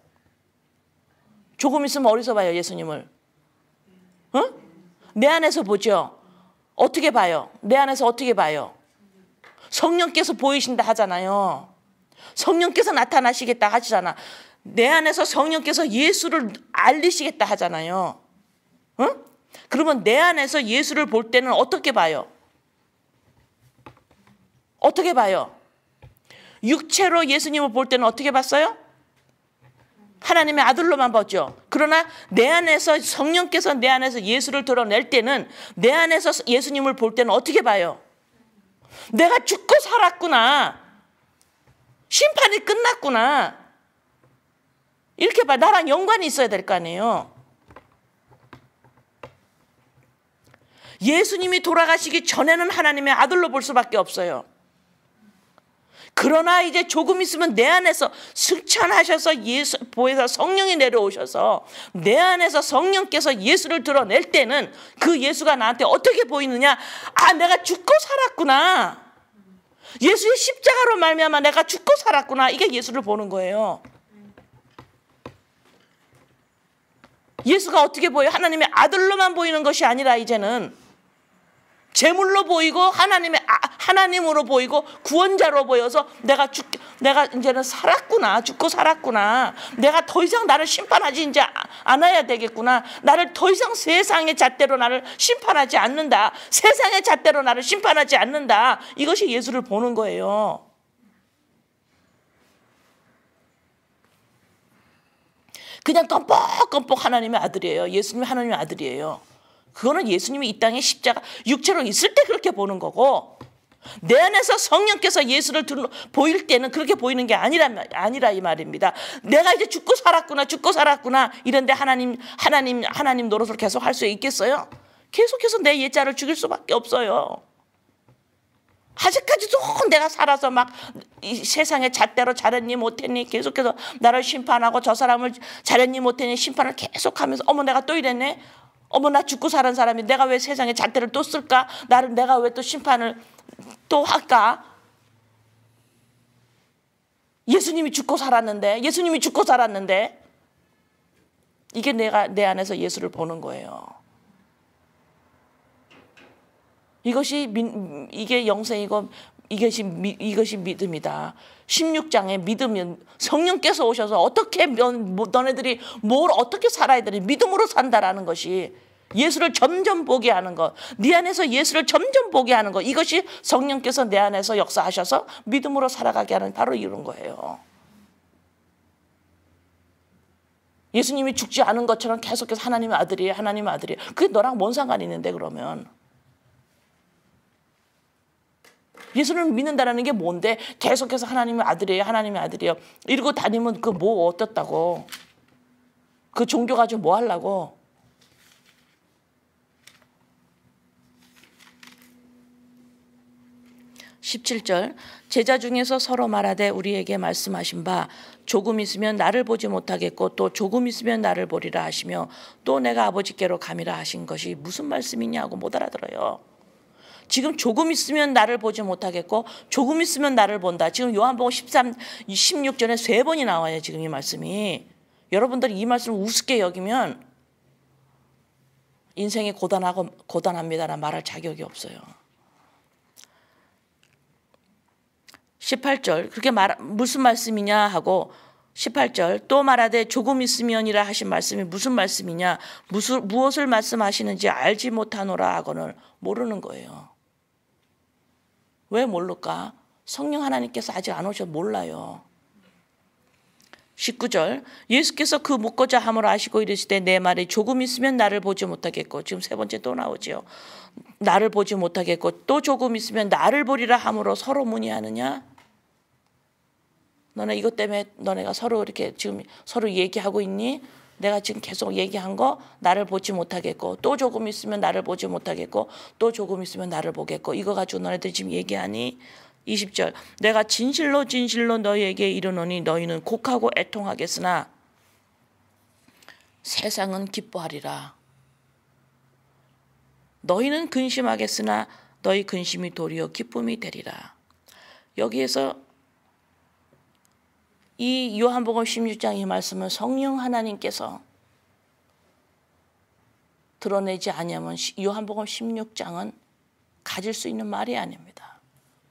조금 있으면 어디서 봐요? 예수님을? 어? 내 안에서 보죠. 어떻게 봐요? 내 안에서 어떻게 봐요? 성령께서 보이신다 하잖아요. 성령께서 나타나시겠다 하시잖아. 내 안에서 성령께서 예수를 알리시겠다 하잖아요. 어? 그러면 내 안에서 예수를 볼 때는 어떻게 봐요? 어떻게 봐요? 육체로 예수님을 볼 때는 어떻게 봤어요? 하나님의 아들로만 봤죠. 그러나 내 안에서 성령께서 내 안에서 예수를 드러낼 때는 내 안에서 예수님을 볼 때는 어떻게 봐요? 내가 죽고 살았구나. 심판이 끝났구나. 이렇게 봐. 나랑 연관이 있어야 될 거 아니에요. 예수님이 돌아가시기 전에는 하나님의 아들로 볼 수밖에 없어요. 그러나 이제 조금 있으면 내 안에서 승천하셔서 보혜사 성령이 내려오셔서 내 안에서 성령께서 예수를 드러낼 때는 그 예수가 나한테 어떻게 보이느냐? 아, 내가 죽고 살았구나. 예수의 십자가로 말미암아 내가 죽고 살았구나. 이게 예수를 보는 거예요. 예수가 어떻게 보여요? 하나님의 아들로만 보이는 것이 아니라 이제는 제물로 보이고 하나님으로 보이고 구원자로 보여서 내가 이제는 살았구나. 죽고 살았구나. 내가 더 이상 나를 심판하지 이제 않아야 되겠구나. 나를 더 이상 세상의 잣대로 나를 심판하지 않는다. 세상의 잣대로 나를 심판하지 않는다. 이것이 예수를 보는 거예요. 그냥 껌뻑껌뻑 하나님의 아들이에요. 예수님이 하나님의 아들이에요. 그거는 예수님이 이 땅에 십자가 육체로 있을 때 그렇게 보는 거고, 내 안에서 성령께서 예수를 보일 때는 그렇게 보이는 게 아니라 이 말입니다. 내가 이제 죽고 살았구나 이런데 하나님 노릇을 계속 할 수 있겠어요? 계속해서 내 옛자를 죽일 수밖에 없어요. 아직까지도 내가 살아서 막 이 세상에 잣대로 잘했니 못했니 계속해서 나를 심판하고 저 사람을 잘했니 못했니 심판을 계속하면서 어머 내가 또 이랬네. 어머 나 죽고 사는 사람이 내가 왜 세상에 잣대를 또 쓸까? 내가 왜 또 심판을 또 할까? 예수님이 죽고 살았는데 이게 내가 내 안에서 예수를 보는 거예요. 이게 영생이고 이것이 믿음이다. 16장의 믿음은 성령께서 오셔서 어떻게 너네들이 뭘 어떻게 살아야 되니 믿음으로 산다라는 것이 예수를 점점 보게 하는 것, 네 안에서 예수를 점점 보게 하는 것, 이것이 성령께서 내 안에서 역사하셔서 믿음으로 살아가게 하는 바로 이런 거예요. 예수님이 죽지 않은 것처럼 계속해서 하나님의 아들이에요. 그게 너랑 뭔 상관이 있는데 그러면. 예수를 믿는다는 게 뭔데 계속해서 하나님의 아들이에요. 이러고 다니면 그 뭐 어떻다고. 그 종교 가지고 뭐 하려고. 17절 제자 중에서 서로 말하되 우리에게 말씀하신 바 조금 있으면 나를 보지 못하겠고 또 조금 있으면 나를 보리라 하시며 또 내가 아버지께로 감이라 하신 것이 무슨 말씀이냐고 못 알아들어요. 지금 조금 있으면 나를 보지 못하겠고 조금 있으면 나를 본다. 지금 요한복음 16절에 3번이 나와요. 지금 이 말씀이. 여러분들이 이 말씀을 우습게 여기면 인생이 고단합니다라는 말할 자격이 없어요. 18절 그렇게 무슨 말씀이냐 하고 18절 또 말하되 조금 있으면이라 하신 말씀이 무슨 말씀이냐 무엇을 말씀하시는지 알지 못하노라 하고는 모르는 거예요. 왜 모를까? 성령 하나님께서 아직 안 오셔서 몰라요. 19절 예수께서 그 묻고자 함을 아시고 이르시되 내 말이 조금 있으면 나를 보지 못하겠고 지금 3번째 또 나오죠. 나를 보지 못하겠고 또 조금 있으면 나를 보리라 함으로 서로 문의하느냐? 너네 이것 때문에 너네가 서로 이렇게 지금 서로 얘기하고 있니? 내가 지금 계속 얘기한 거 나를 보지 못하겠고 또 조금 있으면 나를 보지 못하겠고 또 조금 있으면 나를 보겠고 이거 가지고 너네들 지금 얘기하니? 20절 내가 진실로 진실로 너희에게 이르노니 너희는 곡하고 애통하겠으나 세상은 기뻐하리라. 너희는 근심하겠으나 너희 근심이 도리어 기쁨이 되리라. 여기에서 이 요한복음 16장 이 말씀은 성령 하나님께서 드러내지 아니하면 요한복음 16장은 가질 수 있는 말이 아닙니다.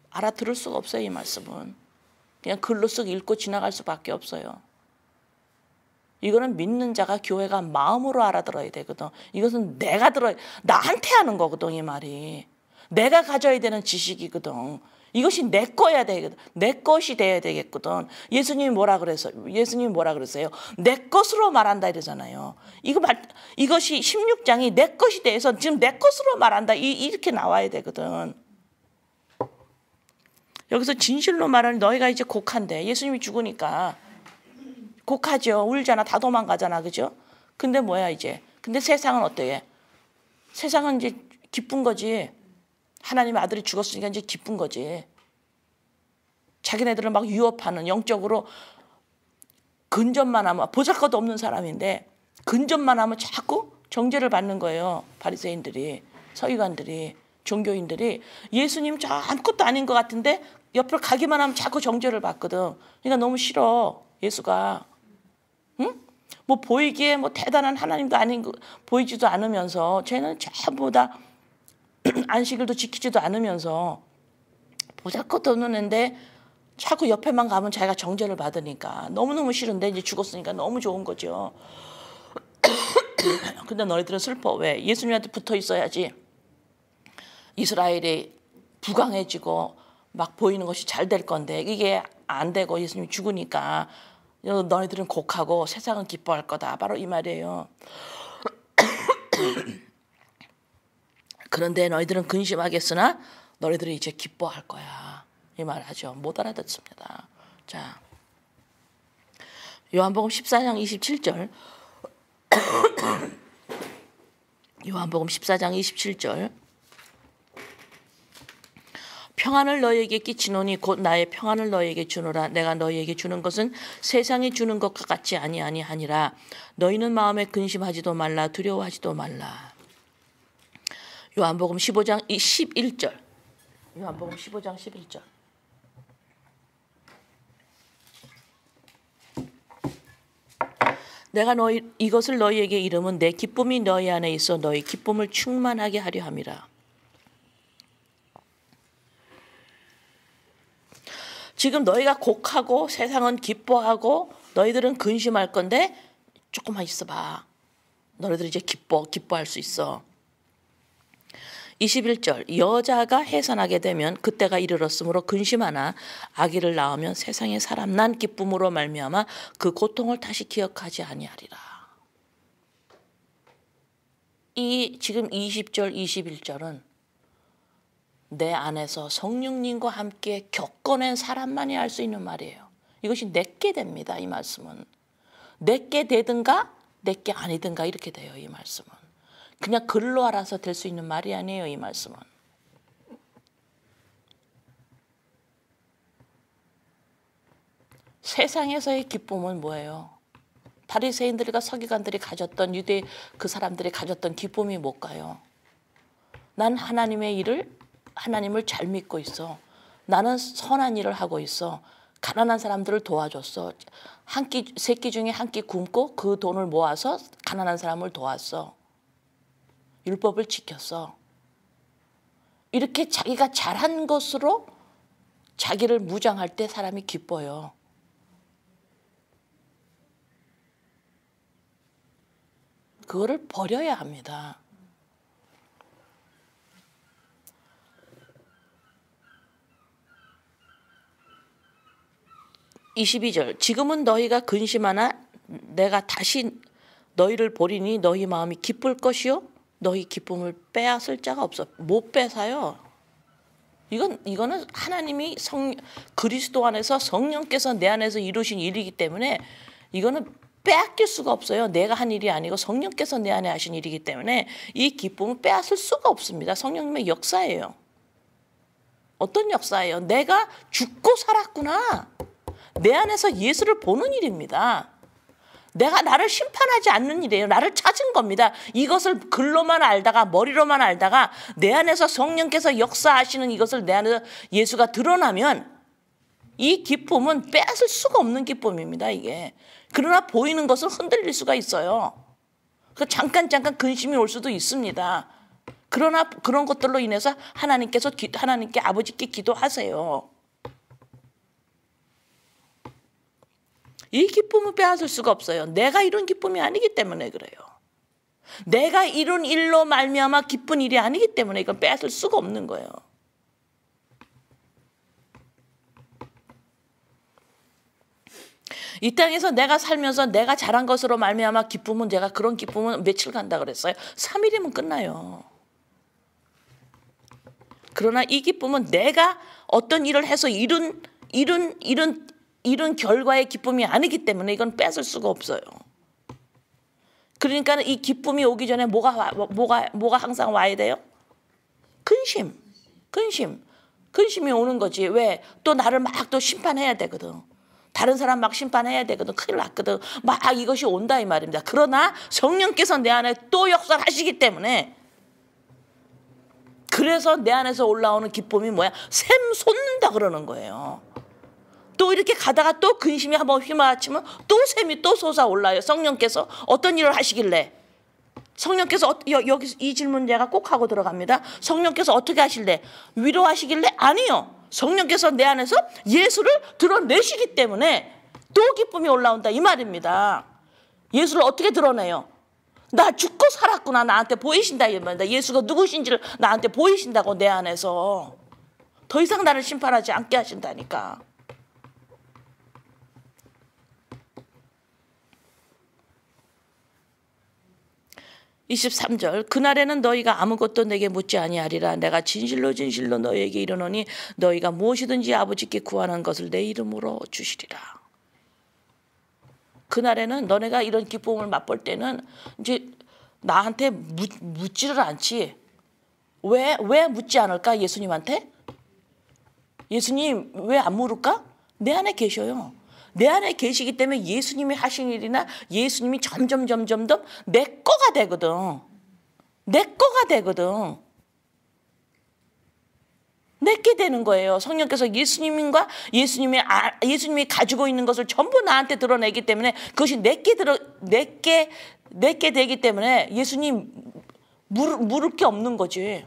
알아들을 수가 없어요. 이 말씀은 그냥 글로 쓱 읽고 지나갈 수밖에 없어요. 이거는 믿는 자가 교회가 마음으로 알아들어야 되거든. 이것은 내가 나한테 하는 거거든. 이 말이 내가 가져야 되는 지식이거든. 이것이 내 거야 되거든. 내 것이 돼야 되겠거든. 예수님이 뭐라 그랬어요? 내 것으로 말한다 이러잖아요. 이것이 16장이 내 것이 돼서 지금 내 것으로 말한다 이렇게 나와야 되거든. 여기서 진실로 말하는 너희가 이제 곡한데 예수님이 죽으니까 곡하죠. 울잖아. 다 도망가잖아. 그죠? 근데 뭐야 이제. 근데 세상은 어때요? 세상은 이제 기쁜 거지. 하나님의 아들이 죽었으니까 이제 기쁜 거지. 자기네들을 막 유업하는 영적으로 근접만 하면 보잘것도 없는 사람인데 근접만 하면 자꾸 정죄를 받는 거예요. 바리새인들이 서기관들이 종교인들이 예수님 저 아무것도 아닌 것 같은데 옆으로 가기만 하면 자꾸 정죄를 받거든. 그러니까 너무 싫어 예수가. 응? 뭐 보이기에 뭐 대단한 하나님도 아닌 거 보이지도 않으면서 쟤는 전부 다 안식일도 지키지도 않으면서 보잘것도 없는 애인데 자꾸 옆에만 가면 자기가 정죄를 받으니까 너무너무 싫은데 이제 죽었으니까 너무 좋은 거죠. 근데 너희들은 슬퍼. 왜? 예수님한테 붙어 있어야지 이스라엘이 부강해지고 막 보이는 것이 잘 될 건데 이게 안 되고 예수님이 죽으니까 너희들은 곡하고 세상은 기뻐할 거다. 바로 이 말이에요. 그런데 너희들은 근심하겠으나 너희들은 이제 기뻐할 거야. 이 말 하죠. 못 알아듣습니다. 자, 요한복음 14장 27절 요한복음 14장 27절 평안을 너희에게 끼치노니 곧 나의 평안을 너희에게 주노라. 내가 너희에게 주는 것은 세상이 주는 것과 같지 아니하니라. 너희는 마음에 근심하지도 말라 두려워하지도 말라. 요한복음 15장 11절 요한복음 15장 11절 내가 이것을 너희에게 이름은 내 기쁨이 너희 안에 있어 너희 기쁨을 충만하게 하려 함이라. 지금 너희가 곡하고 세상은 기뻐하고 너희들은 근심할 건데 조금만 있어봐. 너희들 이제 기뻐할 수 있어. 21절 여자가 해산하게 되면 그때가 이르렀으므로 근심하나 아기를 낳으면 세상에 사람 난 기쁨으로 말미암아 그 고통을 다시 기억하지 아니하리라. 이 지금 20절 21절은 내 안에서 성령님과 함께 겪어낸 사람만이 할 수 있는 말이에요. 이것이 내게 됩니다. 이 말씀은 내게 되든가 내게 아니든가 이렇게 돼요. 이 말씀은 그냥 글로 알아서 될 수 있는 말이 아니에요. 이 말씀은 세상에서의 기쁨은 뭐예요? 바리새인들과 서기관들이 가졌던 유대 그 사람들이 가졌던 기쁨이 뭘까요? 난 하나님의 일을 하나님을 잘 믿고 있어. 나는 선한 일을 하고 있어. 가난한 사람들을 도와줬어. 세 끼 중에 한 끼 굶고 그 돈을 모아서 가난한 사람을 도왔어. 율법을 지켰어. 이렇게 자기가 잘한 것으로 자기를 무장할 때 사람이 기뻐요. 그거를 버려야 합니다. (22절) 지금은 너희가 근심하나 내가 다시 너희를 보리니 너희 마음이 기쁠 것이요 너희 기쁨을 빼앗을 자가 없어. 못 빼앗아요. 이거는 하나님이 그리스도 안에서 성령께서 내 안에서 이루신 일이기 때문에 이거는 빼앗길 수가 없어요. 내가 한 일이 아니고 성령께서 내 안에 하신 일이기 때문에 이 기쁨을 빼앗을 수가 없습니다. 성령님의 역사예요. 어떤 역사예요? 내가 죽고 살았구나. 내 안에서 예수를 보는 일입니다. 내가 나를 심판하지 않는 일이에요. 나를 찾은 겁니다. 이것을 글로만 알다가 머리로만 알다가 내 안에서 성령께서 역사하시는 이것을 내 안에서 예수가 드러나면 이 기쁨은 빼앗을 수가 없는 기쁨입니다. 이게. 그러나 보이는 것을 흔들릴 수가 있어요. 잠깐 근심이 올 수도 있습니다. 그러나 그런 것들로 인해서 하나님께 아버지께 기도하세요. 이 기쁨은 빼앗을 수가 없어요. 내가 이룬 기쁨이 아니기 때문에 그래요. 내가 이룬 일로 말미암아 기쁜 일이 아니기 때문에 이건 빼앗을 수가 없는 거예요. 이 땅에서 내가 살면서 내가 잘한 것으로 말미암아 기쁨은 제가 그런 기쁨은 며칠 간다 그랬어요. 3일이면 끝나요. 그러나 이 기쁨은 내가 어떤 일을 해서 이룬 결과의 기쁨이 아니기 때문에 이건 뺏을 수가 없어요. 그러니까 이 기쁨이 오기 전에 뭐가 항상 와야 돼요? 근심이 오는 거지. 왜? 또 나를 막 또 심판해야 되거든. 다른 사람 막 심판해야 되거든. 큰일 났거든. 막 이것이 온다 이 말입니다. 그러나 성령께서 내 안에 또 역사를 하시기 때문에 그래서 내 안에서 올라오는 기쁨이 뭐야? 샘 솟는다 그러는 거예요. 또 이렇게 가다가 또 근심이 한번 휘몰아치면 또 샘이 또 솟아올라요. 성령께서 어떤 일을 하시길래? 성령께서 여기서 이 질문 제가 꼭 하고 들어갑니다. 성령께서 어떻게 하실래? 위로하시길래? 아니요. 성령께서 내 안에서 예수를 드러내시기 때문에 또 기쁨이 올라온다 이 말입니다. 예수를 어떻게 드러내요? 나 죽고 살았구나 나한테 보이신다 이 말입니다. 예수가 누구신지를 나한테 보이신다고 내 안에서. 더 이상 나를 심판하지 않게 하신다니까. 23절 그날에는 너희가 아무것도 내게 묻지 아니하리라. 내가 진실로 너희에게 이르노니 너희가 무엇이든지 아버지께 구하는 것을 내 이름으로 주시리라. 그날에는 너네가 이런 기쁨을 맛볼 때는 이제 나한테 묻지를 않지. 왜 묻지 않을까? 예수님한테? 예수님 왜 안 물을까? 내 안에 계셔요. 내 안에 계시기 때문에 예수님이 하신 일이나 예수님이 점점 더 내 거가 되거든. 내게 되는 거예요. 성령께서 예수님이 가지고 있는 것을 전부 나한테 드러내기 때문에 그것이 내게 되기 때문에 예수님 물을 게 없는 거지.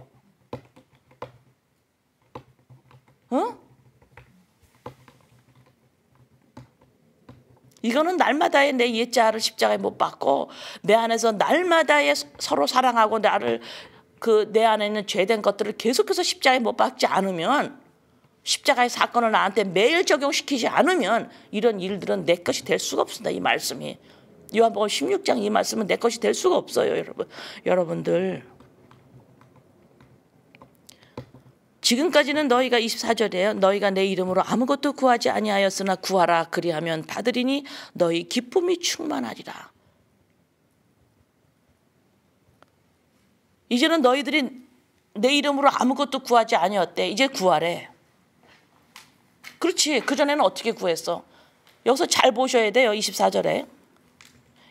응? 이거는 날마다의 내 옛자를 십자가에 못 박고 내 안에서 날마다의 서로 사랑하고 내 안에 있는 죄된 것들을 계속해서 십자가에 못 박지 않으면 십자가의 사건을 나한테 매일 적용시키지 않으면 이런 일들은 내 것이 될 수가 없습니다. 이 말씀이 요한복음 16장 이 말씀은 내 것이 될 수가 없어요. 여러분들 지금까지는 너희가 24절이에요. 너희가 내 이름으로 아무것도 구하지 아니하였으나 구하라 그리하면 받으리니 너희 기쁨이 충만하리라. 이제는 너희들이 내 이름으로 아무것도 구하지 아니었대. 이제 구하래. 그렇지. 그전에는 어떻게 구했어? 여기서 잘 보셔야 돼요. 24절에.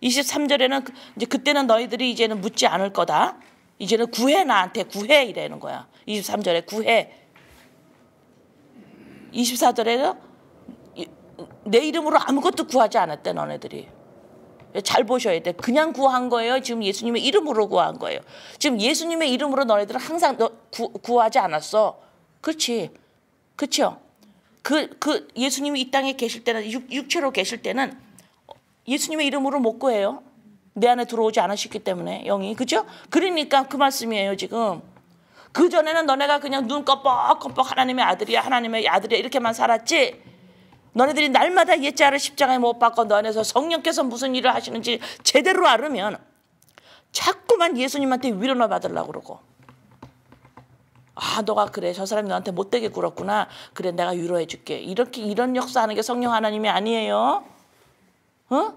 23절에는 이제 그때는 너희들이 이제는 묻지 않을 거다. 이제는 구해, 나한테 구해 이라는 거야. 23절에 구해. 24절에는 내 이름으로 아무것도 구하지 않았대 너네들이. 잘 보셔야 돼. 그냥 구한 거예요. 지금 예수님의 이름으로 구한 거예요. 지금 예수님의 이름으로 너희들은 항상 구하지 않았어. 그렇지. 그렇죠. 그 예수님이 이 땅에 계실 때는 육체로 계실 때는 예수님의 이름으로 못 구해요. 내 안에 들어오지 않으셨기 때문에 영이. 그죠? 그러니까 그 말씀이에요 지금. 그전에는 너네가 그냥 눈 껌뻑껌뻑 하나님의 아들이야 하나님의 아들이야 이렇게만 살았지. 너네들이 날마다 옛자를 십자가에 못 박고 너 안에서 성령께서 무슨 일을 하시는지 제대로 알으면 자꾸만 예수님한테 위로나 받으려고 그러고. 아, 너가 그래. 저 사람이 너한테 못되게 굴었구나. 그래, 내가 위로해 줄게. 이런 역사하는 게 성령 하나님이 아니에요. 어?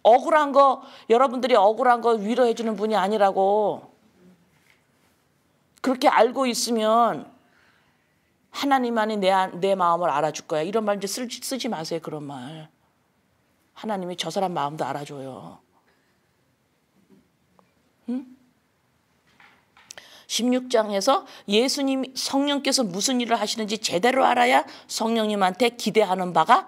억울한 거, 여러분들이 억울한 거 위로해 주는 분이 아니라고. 그렇게 알고 있으면 하나님만이 내 마음을 알아줄 거야. 이런 말 이제 쓰지 마세요. 그런 말. 하나님이 저 사람 마음도 알아줘요. 응? 16장에서 예수님 성령께서 무슨 일을 하시는지 제대로 알아야 성령님한테 기대하는 바가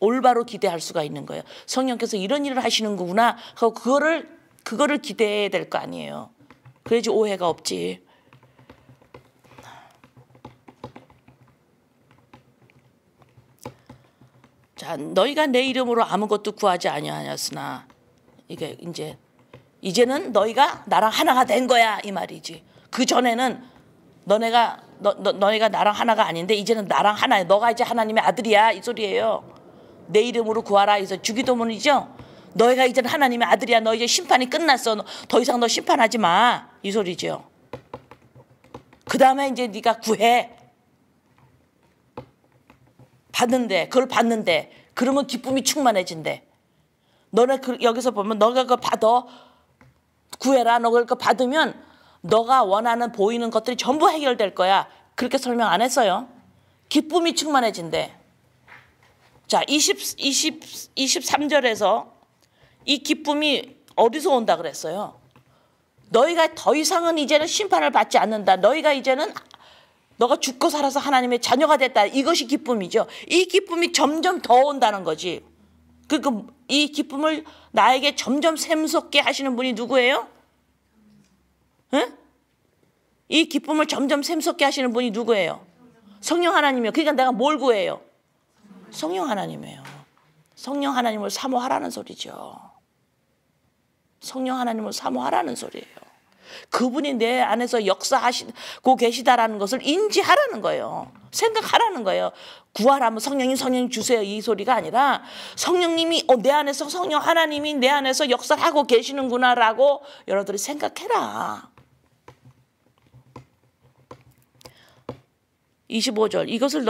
올바로 기대할 수가 있는 거예요. 성령께서 이런 일을 하시는 거구나 하고 그거를 기대해야 될 거 아니에요. 그래야지 오해가 없지. 자, 너희가 내 이름으로 아무것도 구하지 아니하였으나 이게 이제는 너희가 나랑 하나가 된 거야 이 말이지. 그 전에는 너희가 나랑 하나가 아닌데 이제는 나랑 하나야. 너가 이제 하나님의 아들이야 이 소리예요. 내 이름으로 구하라. 그래서 주기도문이죠. 너희가 이제는 하나님의 아들이야. 너 이제 심판이 끝났어. 더 이상 너 심판하지 마 이 소리죠. 그 다음에 이제 네가 구해. 그걸 받는데 그러면 기쁨이 충만해진대. 너네 여기서 보면 너가 그걸 받아. 구해라. 너가 그걸 받으면 너가 원하는 보이는 것들이 전부 해결될 거야. 그렇게 설명 안 했어요. 기쁨이 충만해진대. 자, 23절에서 이 기쁨이 어디서 온다 그랬어요? 너희가 더 이상은 이제는 심판을 받지 않는다. 너희가 이제는 너가 죽고 살아서 하나님의 자녀가 됐다. 이것이 기쁨이죠. 이 기쁨이 점점 더 온다는 거지. 이 기쁨을 나에게 점점 샘솟게 하시는 분이 누구예요? 응? 이 기쁨을 점점 샘솟게 하시는 분이 누구예요? 성령 하나님이요. 그러니까 내가 뭘 구해요? 성령 하나님이에요. 성령 하나님을 사모하라는 소리죠. 성령 하나님을 사모하라는 소리예요. 그분이 내 안에서 역사하시고 계시다라는 것을 인지하라는 거예요. 생각하라는 거예요. 구하라면 성령님 주세요 이 소리가 아니라 성령님이 내 안에서 성령 하나님이 내 안에서 역사를 하고 계시는구나라고 여러분들이 생각해라. 25절 이것을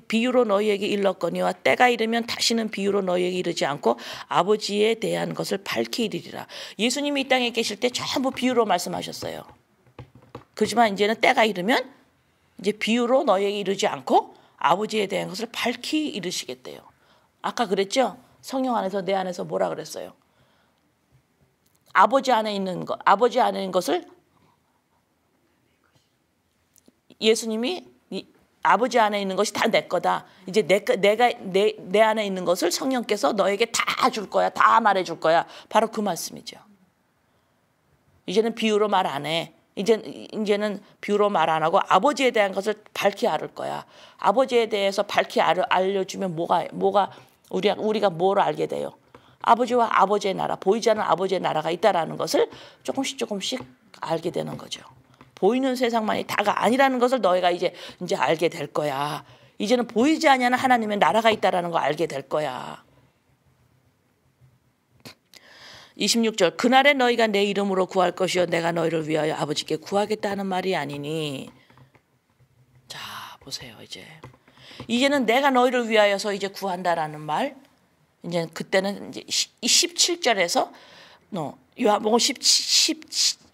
비유로 너희에게 일렀거니와 때가 이르면 다시는 비유로 너희에게 이르지 않고 아버지에 대한 것을 밝히 이르리라. 예수님이 이 땅에 계실 때 전부 비유로 말씀하셨어요. 그렇지만 이제는 때가 이르면 이제 비유로 너희에게 이르지 않고 아버지에 대한 것을 밝히 이르시겠대요. 아까 그랬죠? 성령 안에서 내 안에서 뭐라 그랬어요? 아버지 안에 있는 것을 예수님이 아버지 안에 있는 것이 다 내 거다. 이제 내 안에 있는 것을 성령께서 너에게 다 줄 거야. 다 말해줄 거야. 바로 그 말씀이죠. 이제는 비유로 말 안 해. 이제는 비유로 말 안 하고 아버지에 대한 것을 밝히 알을 거야. 아버지에 대해서 밝히 알려주면 우리가 뭘 알게 돼요? 아버지와 아버지의 나라, 보이지 않는 아버지의 나라가 있다라는 것을 조금씩 알게 되는 거죠. 보이는 세상만이 다가 아니라는 것을 너희가 이제 알게 될 거야. 이제는 보이지 않는 하나님의 나라가 있다라는 거 알게 될 거야. 26절 그날에 너희가 내 이름으로 구할 것이요 내가 너희를 위하여 아버지께 구하겠다는 말이 아니니. 자 보세요. 이제는 내가 너희를 위하여서 이제 구한다라는 말. 이제 그때는 이제 17절에서 요한복음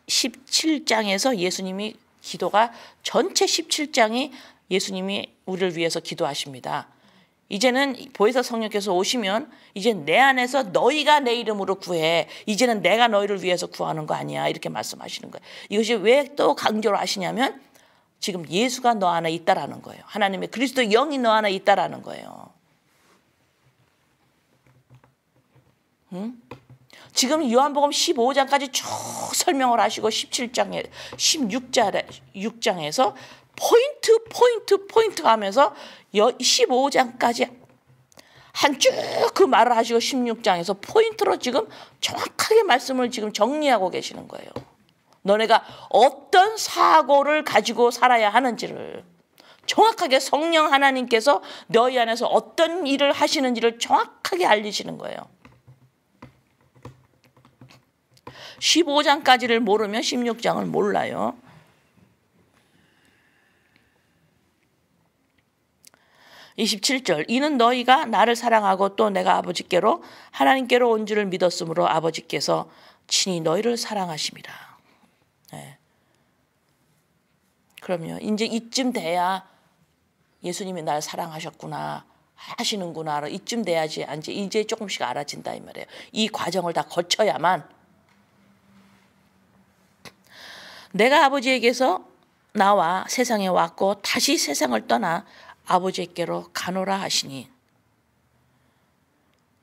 17장에서 예수님이 기도가 전체 17장이 예수님이 우리를 위해서 기도하십니다. 이제는 보혜사 성령께서 오시면 이제 내 안에서 너희가 내 이름으로 구해. 이제는 내가 너희를 위해서 구하는 거 아니야. 이렇게 말씀하시는 거예요. 이것이 왜 또 강조를 하시냐면 지금 예수가 너 안에 있다라는 거예요. 하나님의 그리스도 영이 너 안에 있다라는 거예요. 응? 지금 요한복음 15장까지 쭉 설명을 하시고 17장에 16장에서 포인트 하면서 15장까지 한 쭉 그 말을 하시고 16장에서 포인트로 지금 정확하게 말씀을 지금 정리하고 계시는 거예요. 너네가 어떤 사고를 가지고 살아야 하는지를 정확하게 성령 하나님께서 너희 안에서 어떤 일을 하시는지를 정확하게 알리시는 거예요. 15장까지를 모르면 16장을 몰라요. 27절 이는 너희가 나를 사랑하고 또 내가 아버지께로 하나님께로 온 줄을 믿었으므로 아버지께서 친히 너희를 사랑하심이라. 네. 그럼요. 이제 이쯤 돼야 예수님이 날 사랑하셨구나 하시는구나. 이쯤 돼야지 이제 조금씩 알아진다 이 말이에요. 이 과정을 다 거쳐야만 내가 아버지에게서 나와 세상에 왔고 다시 세상을 떠나 아버지께로 가노라 하시니.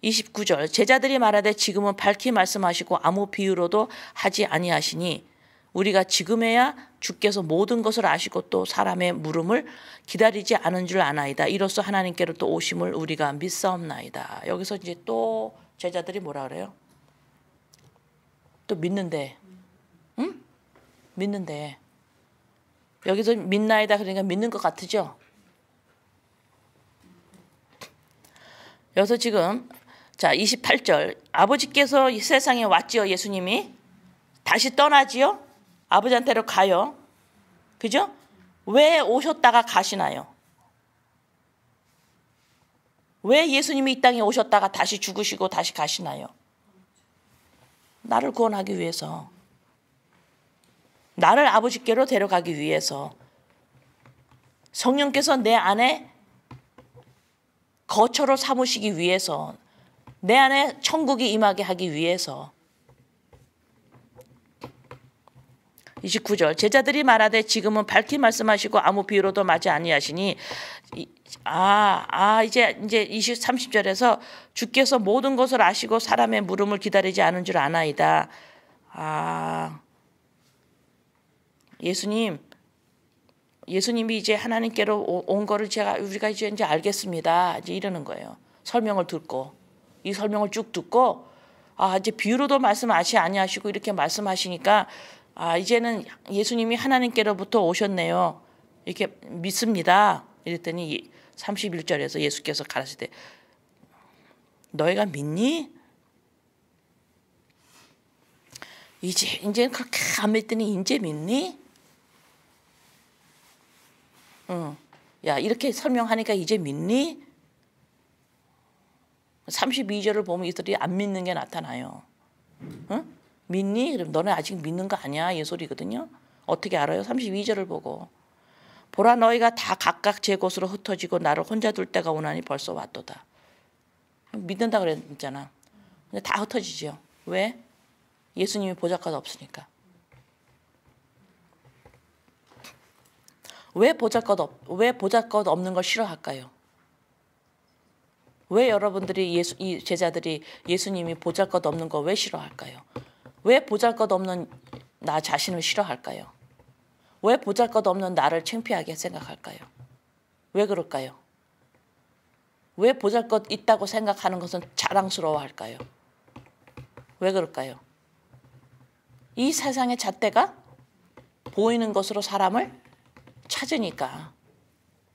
29절 제자들이 말하되 지금은 밝히 말씀하시고 아무 비유로도 하지 아니하시니 우리가 지금에야 주께서 모든 것을 아시고 또 사람의 물음을 기다리지 않은 줄 아나이다. 이로써 하나님께로 또 오심을 우리가 믿사옵나이다. 여기서 이제 또 제자들이 뭐라 그래요? 또 믿는데, 응? 믿는데 여기서 믿나이다 그러니까 믿는 것 같으죠? 여기서 지금 자 28절 아버지께서 이 세상에 왔지요. 예수님이 다시 떠나지요. 아버지한테로 가요. 그죠? 왜 오셨다가 가시나요? 왜 예수님이 이 땅에 오셨다가 다시 죽으시고 다시 가시나요? 나를 구원하기 위해서. 나를 아버지께로 데려가기 위해서. 성령께서 내 안에 거처로 삼으시기 위해서. 내 안에 천국이 임하게 하기 위해서. 29절 제자들이 말하되 지금은 밝히 말씀하시고 아무 비유로도 마지 아니하시니 이제 30절에서 주께서 모든 것을 아시고 사람의 물음을 기다리지 않은 줄 아나이다. 예수님이 이제 하나님께로 온 거를 우리가 이제 알겠습니다. 이제 이러는 거예요. 설명을 듣고 이 설명을 쭉 듣고 이제 비유로도 말씀하시 아니하시고 이렇게 말씀하시니까 이제는 예수님이 하나님께로부터 오셨네요. 이렇게 믿습니다. 이랬더니 31절에서 예수께서 가르칠 때 너희가 믿니? 이제 그렇게 안 믿더니 이제 믿니? 야 이렇게 설명하니까 이제 믿니? 32절을 보면 이들이 안 믿는 게 나타나요. 응? 믿니? 그럼 너네 아직 믿는 거 아니야? 이 소리거든요. 어떻게 알아요? 32절을 보고 보라 너희가 다 각각 제 곳으로 흩어지고 나를 혼자 둘 때가 오나니 벌써 왔도다. 믿는다 그랬잖아. 근데 다 흩어지죠. 왜? 예수님이 보잘것 없으니까. 왜 보잘것 없는 걸 싫어할까요? 왜 여러분들이 이 제자들이 예수님이 보잘것 없는 거 왜 싫어할까요? 왜 보잘것 없는 나 자신을 싫어할까요? 왜 보잘것 없는 나를 창피하게 생각할까요? 왜 그럴까요? 왜 보잘것 있다고 생각하는 것은 자랑스러워할까요? 왜 그럴까요? 이 세상의 잣대가 보이는 것으로 사람을 찾으니까.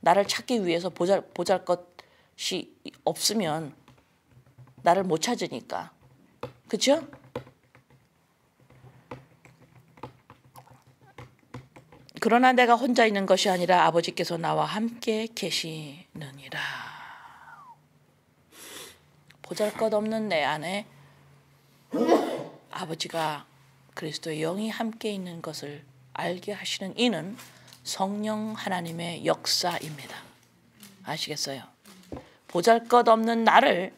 나를 찾기 위해서 보잘것이 없으면 나를 못 찾으니까. 그렇죠? 그러나 내가 혼자 있는 것이 아니라 아버지께서 나와 함께 계시느니라. 보잘것없는 내 안에 아버지가 그리스도의 영이 함께 있는 것을 알게 하시는 이는 성령 하나님의 역사입니다. 아시겠어요? 보잘것없는 나를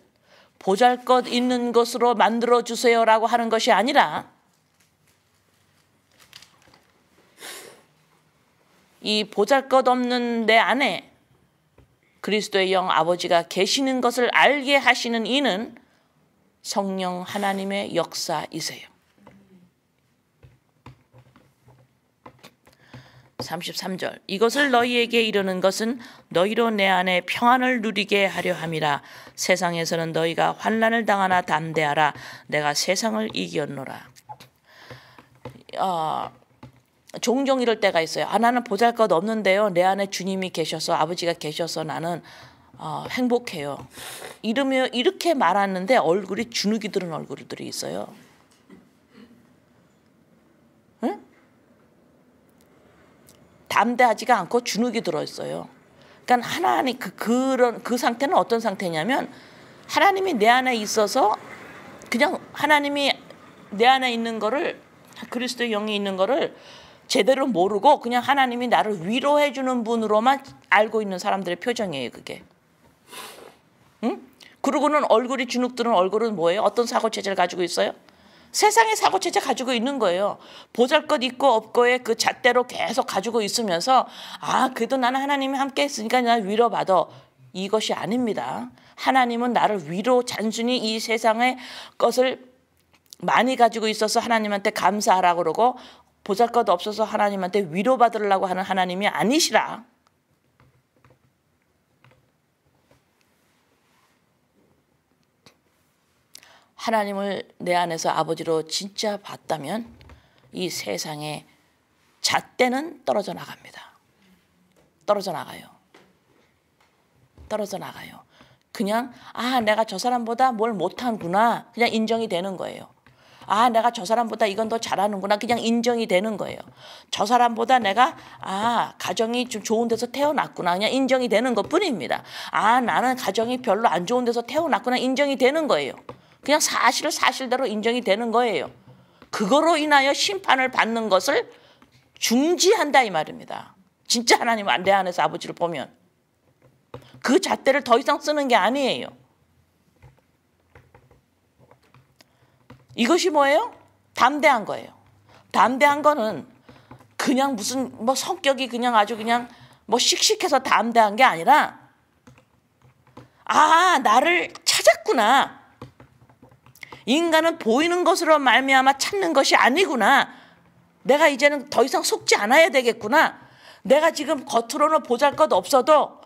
보잘것 있는 것으로 만들어주세요라고 하는 것이 아니라 이 보잘것없는 내 안에 그리스도의 영 아버지가 계시는 것을 알게 하시는 이는 성령 하나님의 역사이세요. 33절 이것을 너희에게 이르는 것은 너희로 내 안에 평안을 누리게 하려 함이라. 세상에서는 너희가 환난을 당하나 담대하라. 내가 세상을 이겼노라. 종종 이럴 때가 있어요. 나는 보잘것 없는데요. 내 안에 주님이 계셔서 아버지가 계셔서 나는 행복해요. 이렇게 말하는데 얼굴이 주눅이 드는 얼굴들이 있어요. 응? 담대하지가 않고 주눅이 들어있어요. 그러니까 하나님 그 상태는 어떤 상태냐면 하나님이 내 안에 있어서 그냥 하나님이 내 안에 있는 거를 그리스도의 영이 있는 거를 제대로 모르고 그냥 하나님이 나를 위로해 주는 분으로만 알고 있는 사람들의 표정이에요, 그게. 응? 그러고는 얼굴이 주눅 드는 얼굴은 뭐예요? 어떤 사고체제를 가지고 있어요? 세상의 사고체제 가지고 있는 거예요. 보잘것 있고 없고의 그 잣대로 계속 가지고 있으면서 그래도 나는 하나님이 함께 했으니까 난 위로받아. 이것이 아닙니다. 하나님은 나를 단순히 이 세상의 것을 많이 가지고 있어서 하나님한테 감사하라고 그러고 보잘것 없어서 하나님한테 위로받으려고 하는 하나님이 아니시라. 하나님을 내 안에서 아버지로 진짜 봤다면 이 세상의 잣대는 떨어져 나갑니다. 떨어져 나가요. 그냥 내가 저 사람보다 뭘 못하는구나 그냥 인정이 되는 거예요. 내가 저 사람보다 이건 더 잘하는구나 그냥 인정이 되는 거예요. 저 사람보다 내가 가정이 좀 좋은 데서 태어났구나 그냥 인정이 되는 것뿐입니다. 나는 가정이 별로 안 좋은 데서 태어났구나 인정이 되는 거예요. 그냥 사실을 사실대로 인정이 되는 거예요. 그거로 인하여 심판을 받는 것을 중지한다 이 말입니다. 진짜 하나님 내 안에서 아버지를 보면 그 잣대를 더 이상 쓰는 게 아니에요. 이것이 뭐예요? 담대한 거예요. 담대한 거는 그냥 무슨 성격이 그냥 아주 그냥 씩씩해서 담대한 게 아니라 나를 찾았구나. 인간은 보이는 것으로 말미암아 찾는 것이 아니구나. 내가 이제는 더 이상 속지 않아야 되겠구나. 내가 지금 겉으로는 보잘것 없어도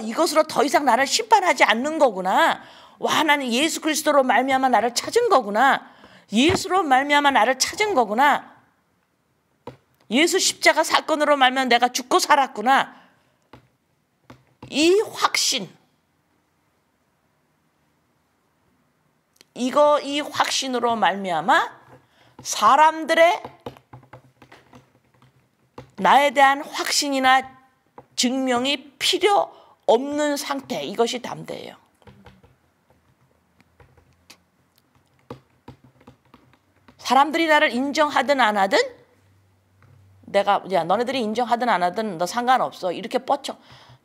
이것으로 더 이상 나를 심판하지 않는 거구나. 하나님 예수 그리스도로 말미암아 나를 찾은 거구나. 예수로 말미암아 나를 찾은 거구나. 예수 십자가 사건으로 말미암아 내가 죽고 살았구나. 이 확신, 이 확신으로 말미암아 사람들의 나에 대한 확신이나 증명이 필요 없는 상태, 이것이 담대예요. 사람들이 나를 인정하든 안 하든 너네들이 인정하든 안 하든 너 상관없어. 이렇게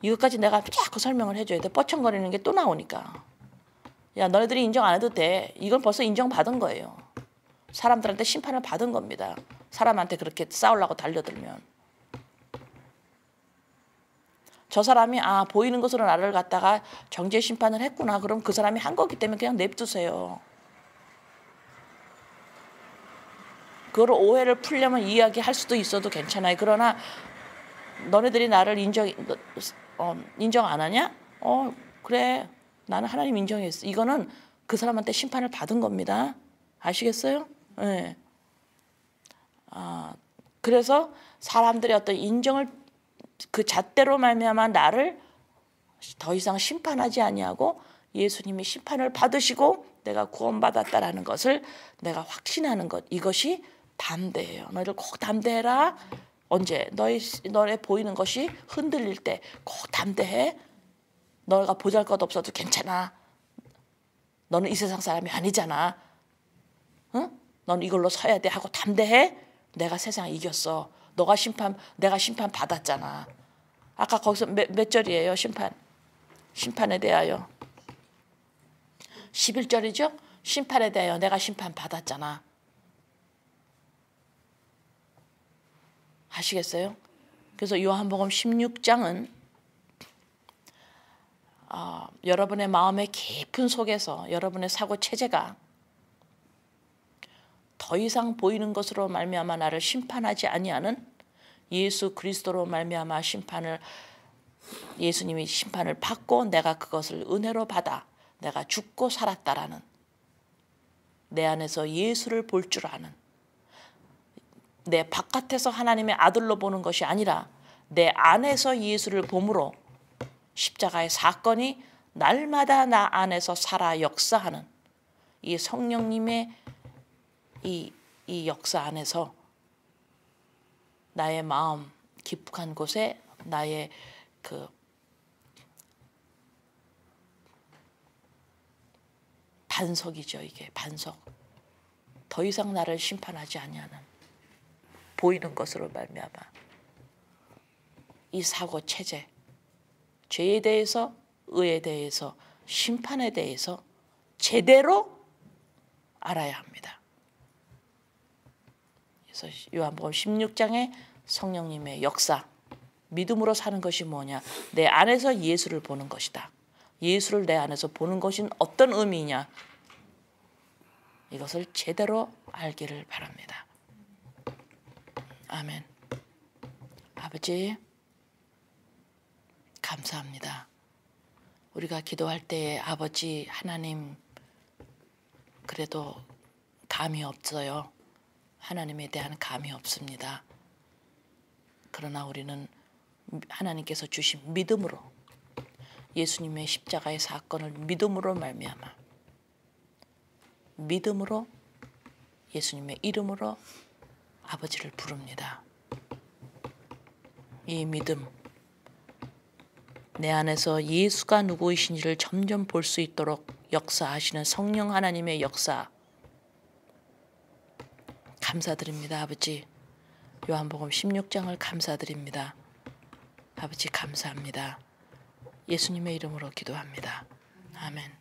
이것까지 내가 자꾸 설명을 해줘야 돼. 뻐청거리는 게 또 나오니까. 너네들이 인정 안 해도 돼. 이건 벌써 인정받은 거예요. 사람들한테 심판을 받은 겁니다. 사람한테 그렇게 싸우려고 달려들면. 저 사람이 보이는 것으로 나를 갖다가 정죄 심판을 했구나. 그럼 그 사람이 한 거기 때문에 그냥 냅두세요. 그걸 오해를 풀려면 이야기할 수도 있어도 괜찮아요. 그러나 너네들이 나를 인정 안 하냐? 그래. 나는 하나님 인정했어. 이거는 그 사람한테 심판을 받은 겁니다. 아시겠어요? 네. 그래서 사람들의 어떤 인정을 그 잣대로 말미암아 나를 더 이상 심판하지 아니하고 예수님이 심판을 받으시고 내가 구원받았다라는 것을 내가 확신하는 것, 이것이 담대해요. 너희들 꼭 담대해라. 언제? 너의 보이는 것이 흔들릴 때 꼭 담대해. 너가 보잘것 없어도 괜찮아. 너는 이 세상 사람이 아니잖아. 응? 너는 이걸로 서야 돼 하고 담대해. 내가 세상 이겼어. 내가 심판 받았잖아. 아까 거기서 몇 절이에요? 심판에 대하여 11절이죠? 심판에 대하여 내가 심판 받았잖아. 아시겠어요? 그래서 요한복음 16장은 여러분의 마음의 깊은 속에서 여러분의 사고 체제가 더 이상 보이는 것으로 말미암아 나를 심판하지 아니하는 예수 그리스도로 말미암아 예수님이 심판을 받고 내가 그것을 은혜로 받아 내가 죽고 살았다라는, 내 안에서 예수를 볼 줄 아는, 내 바깥에서 하나님의 아들로 보는 것이 아니라 내 안에서 예수를 봄으로 십자가의 사건이 날마다 나 안에서 살아 역사하는 이 성령님의 이 역사 안에서 나의 마음 깊숙한 곳에 나의 그 반석이죠. 이게 반석. 더 이상 나를 심판하지 아니하는 보이는 것으로 말미암아 이 사고 체제, 죄에 대해서, 의에 대해서, 심판에 대해서 제대로 알아야 합니다. 그래서 요한복음 16장에 성령님의 역사, 믿음으로 사는 것이 뭐냐? 내 안에서 예수를 보는 것이다. 예수를 내 안에서 보는 것은 어떤 의미냐? 이것을 제대로 알기를 바랍니다. 아멘. 아버지, 감사합니다. 우리가 기도할 때에 아버지 하나님, 그래도 감이 없어요. 하나님에 대한 감이 없습니다. 그러나 우리는 하나님께서 주신 믿음으로, 예수님의 십자가의 사건을 믿음으로 말미암아, 믿음으로 예수님의 이름으로 아버지를 부릅니다. 이 믿음, 내 안에서 예수가 누구이신지를 점점 볼 수 있도록 역사하시는 성령 하나님의 역사, 감사드립니다. 아버지, 요한복음 16장을 감사드립니다. 아버지 감사합니다. 예수님의 이름으로 기도합니다. 아멘.